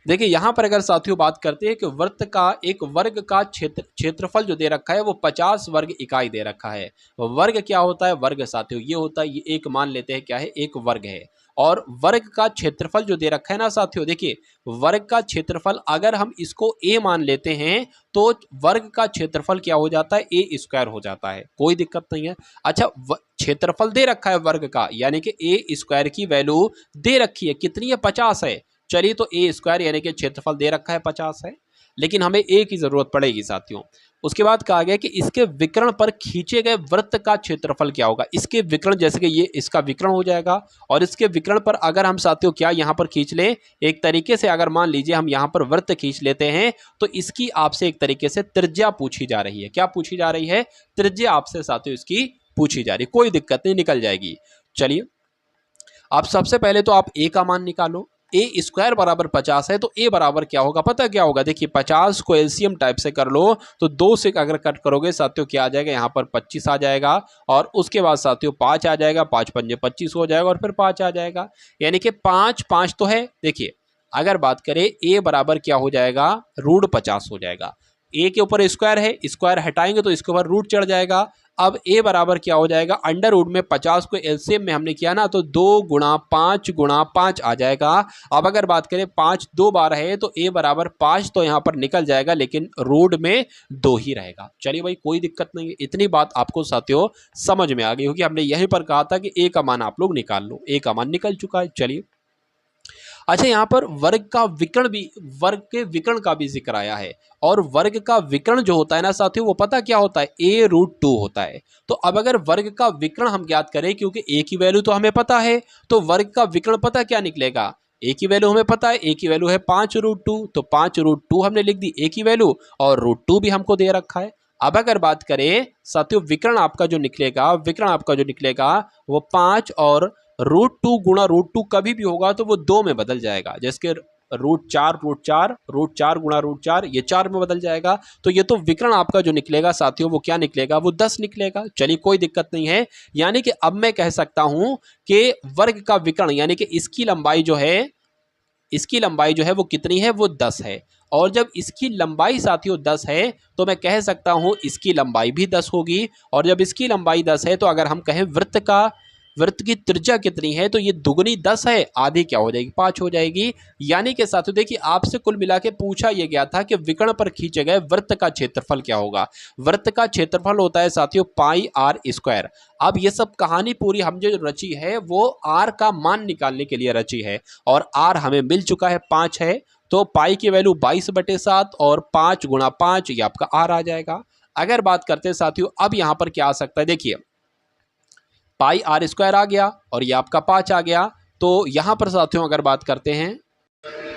देखिए यहां पर अगर साथियों बात करते हैं कि वृत्त का एक वर्ग का क्षेत्रफल जो दे रखा है वो 50 वर्ग इकाई दे रखा है। वर्ग क्या होता है? वर्ग साथियों ये होता है, ये एक मान लेते हैं क्या है, एक वर्ग है। और वर्ग का क्षेत्रफल जो दे रखा है ना साथियों, देखिए वर्ग का क्षेत्रफल अगर हम इसको a मान लेते हैं तो वर्ग का क्षेत्रफल क्या हो जाता है, ए स्क्वायर हो जाता है, कोई दिक्कत नहीं है। अच्छा क्षेत्रफल दे रखा है वर्ग का, यानी कि ए स्क्वायर की वैल्यू दे रखी है, कितनी है, 50 है। चलिए तो ए स्क्वायर यानी कि क्षेत्रफल दे रखा है 50 है, लेकिन हमें ए की जरूरत पड़ेगी साथियों। उसके बाद कहा गया कि इसके विकर्ण पर खींचे गए वृत्त का क्षेत्रफल क्या होगा। इसके विकर्ण जैसे कि ये इसका विकर्ण हो जाएगा और इसके विकर्ण पर अगर हम साथियों क्या यहाँ पर खींच लें, एक तरीके से अगर मान लीजिए हम यहाँ पर वृत्त खींच लेते हैं तो इसकी आपसे एक तरीके से त्रिज्या पूछी जा रही है। क्या पूछी जा रही है? त्रिज्या आपसे साथियों इसकी पूछी जा रही है, कोई दिक्कत नहीं, निकल जाएगी। चलिए आप सबसे पहले तो आप ए का मान निकालो। ए स्क्वायर बराबर 50 है तो ए बराबर क्या होगा, पता क्या होगा, देखिए 50 को एलसीएम टाइप से कर लो तो 2 से अगर कट करोगे साथियों क्या आ जाएगा, यहाँ पर 25 आ जाएगा और उसके बाद साथियों 5 आ जाएगा, 5 पंजे 25 हो जाएगा और फिर 5 आ जाएगा, यानी कि 5 5 तो है। देखिए अगर बात करें ए बराबर क्या हो जाएगा, √50 हो जाएगा। ए के ऊपर स्क्वायर है, स्क्वायर हटाएंगे तो इसके ऊपर रूट चढ़ जाएगा। अब ए बराबर क्या हो जाएगा, अंडर रूट में 50 को एलसीएम में हमने किया ना तो 2 गुणा 5 गुणा 5 आ जाएगा। अब अगर बात करें 5 2 बार है तो ए बराबर 5 तो यहाँ पर निकल जाएगा, लेकिन रूट में 2 ही रहेगा। चलिए भाई कोई दिक्कत नहीं है, इतनी बात आपको साथियों समझ में आ गई होगी। हमने यहीं पर कहा था कि ए का मान आप लोग निकाल लो, ए का मान निकल चुका है। चलिए अच्छा यहाँ पर वर्ग का विकर्ण भी, वर्ग के विकर्ण का भी जिक्र आया है और वर्ग का विकर्ण जो होता है ना साथियों वो पता क्या होता है, a√2 होता है। तो अब अगर वर्ग का विकर्ण हम ज्ञात करें, क्योंकि a की वैल्यू तो हमें पता है, तो वर्ग का विकर्ण पता क्या निकलेगा, a की वैल्यू हमें पता है, a की वैल्यू है 5√2, तो 5√2 हमने लिख दी a की वैल्यू और √2 भी हमको दे रखा है। अब अगर बात करें साथियों विकर्ण आपका जो निकलेगा, विकर्ण आपका जो निकलेगा वो 5 और √2 गुणा √2 कभी भी होगा तो वो 2 में बदल जाएगा, जैसे √4 गुणा √4 ये 4 में बदल जाएगा। तो ये तो विकर्ण आपका जो निकलेगा साथियों वो क्या निकलेगा, वो 10 निकलेगा। चलिए कोई दिक्कत नहीं है, यानी कि अब मैं कह सकता हूं कि वर्ग का विकर्ण यानी कि इसकी लंबाई जो है, इसकी लंबाई जो है वो कितनी है, वो 10 है। और जब इसकी लंबाई साथियों 10 है तो मैं कह सकता हूं इसकी लंबाई भी 10 होगी। और जब इसकी लंबाई 10 है तो अगर हम कहें वृत्त की त्रिज्या कितनी है तो ये दुगनी 10 है, आधी क्या हो जाएगी, 5 हो जाएगी। यानी कि साथियों देखिए आपसे कुल मिला के पूछा यह गया था कि विकर्ण पर खींचे गए वृत्त का क्षेत्रफल क्या होगा। वृत्त का क्षेत्रफल होता है साथियों πr²। अब ये सब कहानी पूरी हम जो रची है वो आर का मान निकालने के लिए रची है और आर हमें मिल चुका है, 5 है। तो पाई की वैल्यू 22/7 और 5 गुणा 5 ये आपका आर आ जाएगा। अगर बात करते हैं साथियों अब यहां पर क्या आ सकता है, देखिए πr² आ गया और ये आपका 5 आ गया। तो यहां पर साथियों अगर बात करते हैं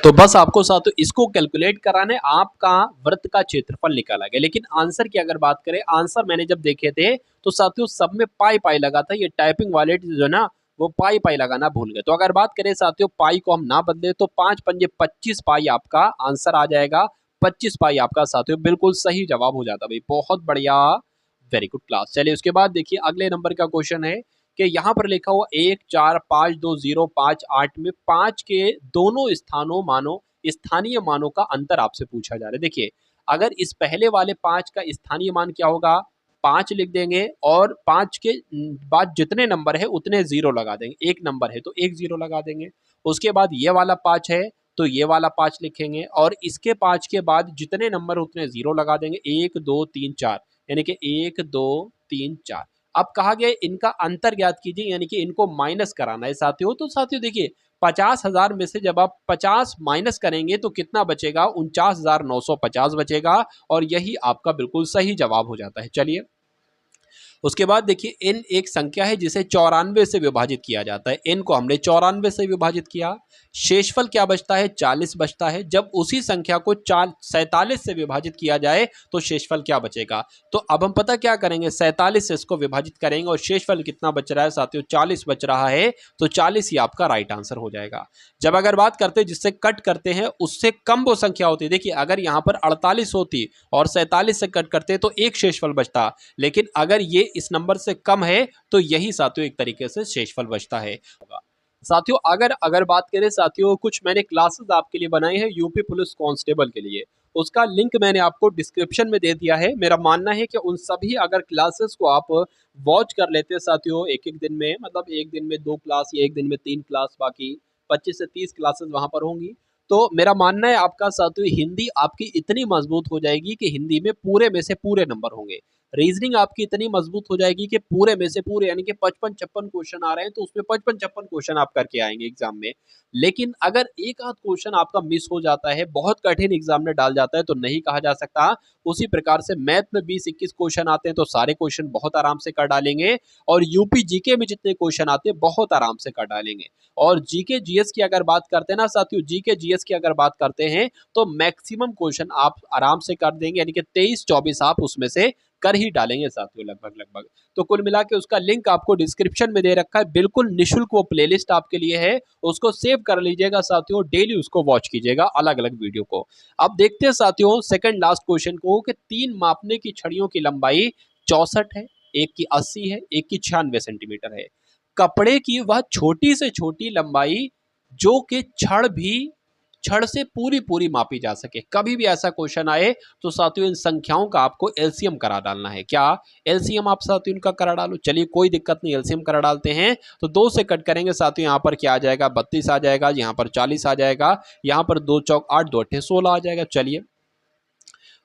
तो बस आपको साथियों इसको कैलकुलेट कराने आपका वृत्त का क्षेत्रफल निकाला गया। लेकिन आंसर की अगर बात करें, आंसर मैंने जब देखे थे तो साथियों सब में पाई लगा था, ये टाइपिंग वाले जो ना वो पाई लगाना भूल गए। तो अगर बात करें साथियों पाई को हम ना बदले तो 5 पंजे 25 पाई आपका आंसर आ जाएगा। 25 पाई आपका साथियों बिल्कुल सही जवाब हो जाता भाई, बहुत बढ़िया, वेरी गुड क्लास। चलिए उसके बाद देखिए अगले नंबर का क्वेश्चन है कि यहाँ पर लिखा हुआ 1 4 5 2 0 5 8 में 5 के दोनों स्थानीय मानों का अंतर आपसे पूछा जा रहा है। देखिए अगर इस पहले वाले 5 का स्थानीय मान क्या होगा, 5 लिख देंगे और 5 के बाद जितने नंबर है उतने 0 लगा देंगे। एक नंबर है तो एक 0 लगा देंगे। उसके बाद ये वाला 5 है तो ये वाला 5 लिखेंगे और इसके 5 के बाद जितने नंबर उतने 0 लगा देंगे, 1 2 3 4, यानी कि 1 2 3 4। अब कहा गया इनका अंतर ज्ञात कीजिए, यानी कि इनको माइनस कराना है साथियों। तो साथियों देखिए 50,000 में से जब आप 50 माइनस करेंगे तो कितना बचेगा, 49,950 बचेगा और यही आपका बिल्कुल सही जवाब हो जाता है। चलिए उसके बाद देखिए n एक संख्या है जिसे 94 से विभाजित किया जाता है। n को हमने 94 से विभाजित किया, शेषफल क्या बचता है 40 बचता है। जब उसी संख्या को 47 से विभाजित किया जाए तो शेषफल क्या बचेगा। तो अब हम पता क्या करेंगे, 47 से इसको विभाजित करेंगे और शेषफल कितना बच रहा है साथियों 40 बच रहा है, तो 40 ही आपका राइट आंसर हो जाएगा। जब अगर बात करते हैं जिससे कट करते हैं उससे कम वो संख्या होती है, देखिए अगर यहाँ पर 48 होती और 47 से कट करते तो एक शेषफल बचता, लेकिन अगर ये इस नंबर से कम है तो यही साथियों एक तरीके से शेषफल बचता है। साथियों अगर बात करें साथियों, कुछ मैंने क्लासेस आपके लिए बनाए हैं यूपी पुलिस कांस्टेबल के लिए, उसका लिंक मैंने आपको डिस्क्रिप्शन में दे दिया है। मेरा मानना है कि उन सभी अगर क्लासेस को आप वॉच कर लेते हैं साथियों एक एक दिन में, मतलब एक दिन में 2 क्लास या एक दिन में 3 क्लास, बाकी 25 से 30 क्लासेस वहां पर होंगी, तो मेरा मानना है आपका साथियों हिंदी आपकी इतनी मजबूत हो जाएगी कि हिंदी में पूरे में से पूरे नंबर होंगे। रीजनिंग आपकी इतनी मजबूत हो जाएगी कि पूरे में से पूरे यानी कि 55-56 क्वेश्चन आ रहे हैं तो उसमें 55-56 क्वेश्चन आप करके आएंगे एग्जाम में। लेकिन अगर एक आध क्वेश्चन आपका मिस हो जाता है, बहुत कठिन एग्जाम में डाल जाता है, तो नहीं कहा जा सकता। उसी प्रकार से मैथ में 20-21 क्वेश्चन आते हैं तो सारे क्वेश्चन बहुत आराम से कर डालेंगे, और यूपी जीके में जितने क्वेश्चन आते हैं बहुत आराम से कर डालेंगे। और जीके जीएस की अगर बात करते हैं ना साथियों, जीके जीएस की अगर बात करते हैं तो मैक्सिमम क्वेश्चन आप आराम से कर देंगे, यानी कि 23-24 आप उसमें से कर ही डालेंगे साथियों लगभग। तो कुल मिला के उसका लिंक आपको डिस्क्रिप्शन में दे रखा है, बिल्कुल निशुल्क वो प्लेलिस्ट आपके लिए है, उसको सेव कर लीजिएगा साथियों, डेली उसको वॉच कीजिएगा अलग अलग वीडियो को। अब देखते हैं साथियों सेकंड लास्ट क्वेश्चन को, कि 3 मापने की छड़ियों की लंबाई 64 है, एक की 80 है, एक की 96 सेंटीमीटर है। कपड़े की वह छोटी से छोटी लंबाई जो कि छड़ से पूरी पूरी मापी जा सके। कभी भी ऐसा क्वेश्चन आए तो साथियों इन संख्याओं का आपको एलसीएम करा डालना है। क्या एलसीएम आप साथियों इनका करा डालो, चलिए कोई दिक्कत नहीं, एलसीएम करा डालते हैं। तो 2 से कट करेंगे साथियों, यहाँ पर क्या आ जाएगा 32 आ जाएगा, यहाँ पर 40 आ जाएगा, यहाँ पर 2 चौक 8 2 अट्ठे 16 आ जाएगा। चलिए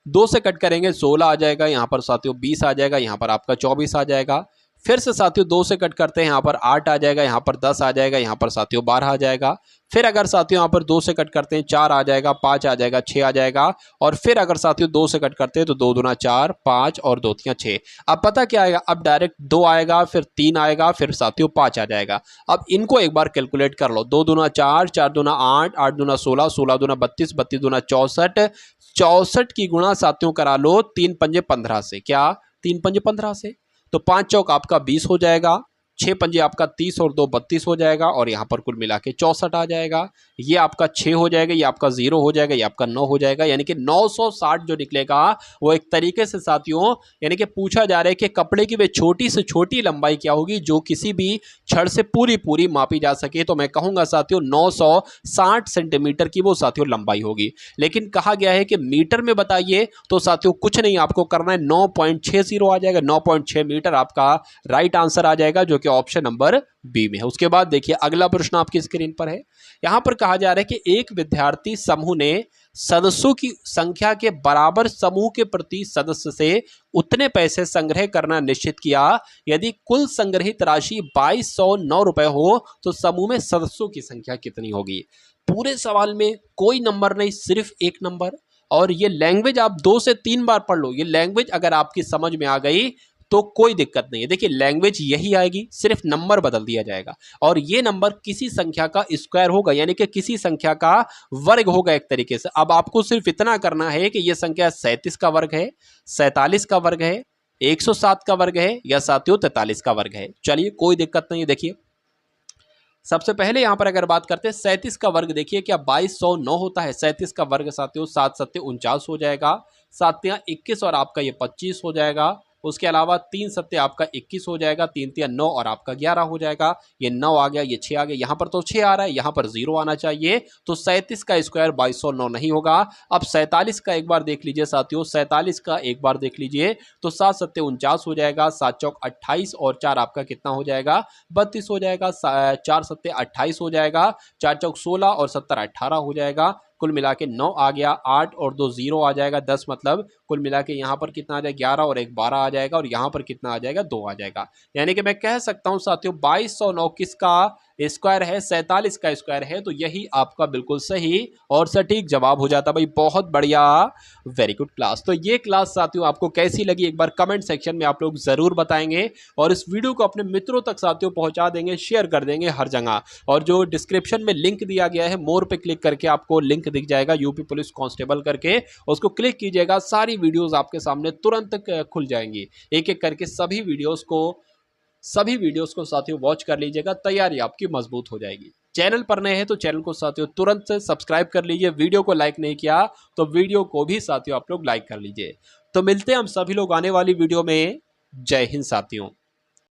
2 से कट करेंगे 16 आ जाएगा, यहाँ पर साथियों 20 आ जाएगा, यहाँ पर आपका 24 आ जाएगा। फिर से साथियों 2 से कट करते हैं, यहाँ पर 8 आ जाएगा, यहाँ पर 10 आ जाएगा, यहाँ पर साथियों 12 आ जाएगा। फिर अगर साथियों यहाँ पर 2 से कट करते हैं 4 आ जाएगा, 5 आ जाएगा, 6 आ जाएगा। और फिर अगर साथियों 2 से कट करते हैं तो 2 दूना 4, 5 और 2 तियां 6। अब पता क्या आएगा, अब डायरेक्ट 2 आएगा, फिर 3 आएगा, फिर साथियों 5 आ जाएगा। अब इनको एक बार कैलकुलेट कर लो, 2 दूना 4, 4 दूना 8, 8 दूना 16, 16 दूना 32, 32 दूना 64, 64 की गुणा साथियों करा लो 3 पंजे 15 से। क्या 3 पंजे 15 से, तो 5 चौक आपका 20 हो जाएगा, 6 पंजे आपका 30 और 2 32 हो जाएगा, और यहाँ पर कुल मिला के 64 आ जाएगा। ये आपका 6 हो जाएगा, ये आपका 0 हो जाएगा, ये आपका 9 हो जाएगा, यानी कि 960 जो निकलेगा वो एक तरीके से साथियों यानी कि पूछा जा रहा है कि कपड़े की वे छोटी से छोटी लंबाई क्या होगी जो किसी भी छड़ से पूरी पूरी मापी जा सके। तो मैं कहूंगा साथियों 960 सेंटीमीटर की वो साथियों लंबाई होगी। लेकिन कहा गया है कि मीटर में बताइए, तो साथियों कुछ नहीं आपको करना है, 9.60 आ जाएगा, 9.6 मीटर आपका राइट आंसर आ जाएगा, जो कि ऑप्शन नंबर बी में है। उसके बाद देखिए अगला प्रश्न आपकी स्क्रीन पर है। यहां पर कहा जा रहा है कि एक विद्यार्थी समूह ने सदस्यों की संख्या के बराबर समूह के प्रति सदस्य से उतने पैसे संग्रह करना निश्चित किया यदि कुल संग्रहित राशि 2209 रुपए हो तो समूह में सदस्यों की संख्या कितनी होगी। पूरे सवाल में कोई नंबर नहीं, सिर्फ एक नंबर, और ये लैंग्वेज आप 2 से 3 बार पढ़ लो। ये लैंग्वेज अगर आपकी समझ में आ गई तो कोई दिक्कत नहीं है। देखिए लैंग्वेज यही आएगी, सिर्फ नंबर बदल दिया जाएगा, और ये नंबर किसी संख्या का स्क्वायर होगा, यानी कि किसी संख्या का वर्ग होगा एक तरीके से। अब आपको सिर्फ इतना करना है कि ये संख्या 37 का वर्ग है, 47 का वर्ग है, 107 का वर्ग है, या साथियों 43 का वर्ग है। चलिए कोई दिक्कत नहीं है। देखिए सबसे पहले यहां पर अगर बात करते हैं 37 का वर्ग, देखिए क्या 2209 होता है। 37 का वर्ग साथियों 7 सत्ते 49 हो जाएगा, 7 तियां 21 और आपका ये 25 हो जाएगा। उसके अलावा 3 सत्ते आपका 21 हो जाएगा, 3 तियां 9 और आपका 11 हो जाएगा। ये 9 आ गया, ये 6 आ गया, यहाँ पर तो 6 आ रहा है, यहाँ पर 0 आना चाहिए। तो 37 का स्क्वायर 2209 नहीं होगा। अब 47 का एक बार देख लीजिए साथियों, 47 का एक बार देख लीजिए, तो 7 सत्ते 49 हो जाएगा, 7 चौक 28 और 4 आपका कितना हो जाएगा 32 हो जाएगा, 4 सत्ते 28 हो जाएगा, 4 चौक 16 और 70 18 हो जाएगा। कुल मिला के 9 आ गया, 8 और 2 0 आ जाएगा, 10, मतलब कुल मिला के यहाँ पर कितना आ जाएगा 11 और 1 12 आ जाएगा, और यहाँ पर कितना आ जाएगा 2 आ जाएगा। यानी कि मैं कह सकता हूँ साथियों 2209 किसका स्क्वायर है 47 का स्क्वायर है, तो यही आपका बिल्कुल सही और सटीक जवाब हो जाता भाई। बहुत बढ़िया, वेरी गुड क्लास। तो ये क्लास साथियों आपको कैसी लगी एक बार कमेंट सेक्शन में आप लोग जरूर बताएंगे और इस वीडियो को अपने मित्रों तक साथियों पहुंचा देंगे, शेयर कर देंगे हर जगह। और जो डिस्क्रिप्शन में लिंक दिया गया है मोर पे क्लिक करके आपको लिंक दिख जाएगा यूपी पुलिस कांस्टेबल करके, उसको क्लिक कीजिएगा, सारी वीडियोस आपके सामने तुरंत खुल जाएंगी। एक एक करके सभी वीडियोस को साथियों वॉच कर लीजिएगा, तैयारी आपकी मजबूत हो जाएगी। चैनल पर नए हैं तो चैनल को साथियों तुरंत से सब्सक्राइब कर लीजिए। वीडियो को लाइक नहीं किया तो वीडियो को भी साथियों आप लोग लाइक कर लीजिए। तो मिलते हैं हम सभी लोग आने वाली वीडियो में। जय हिंद साथियों।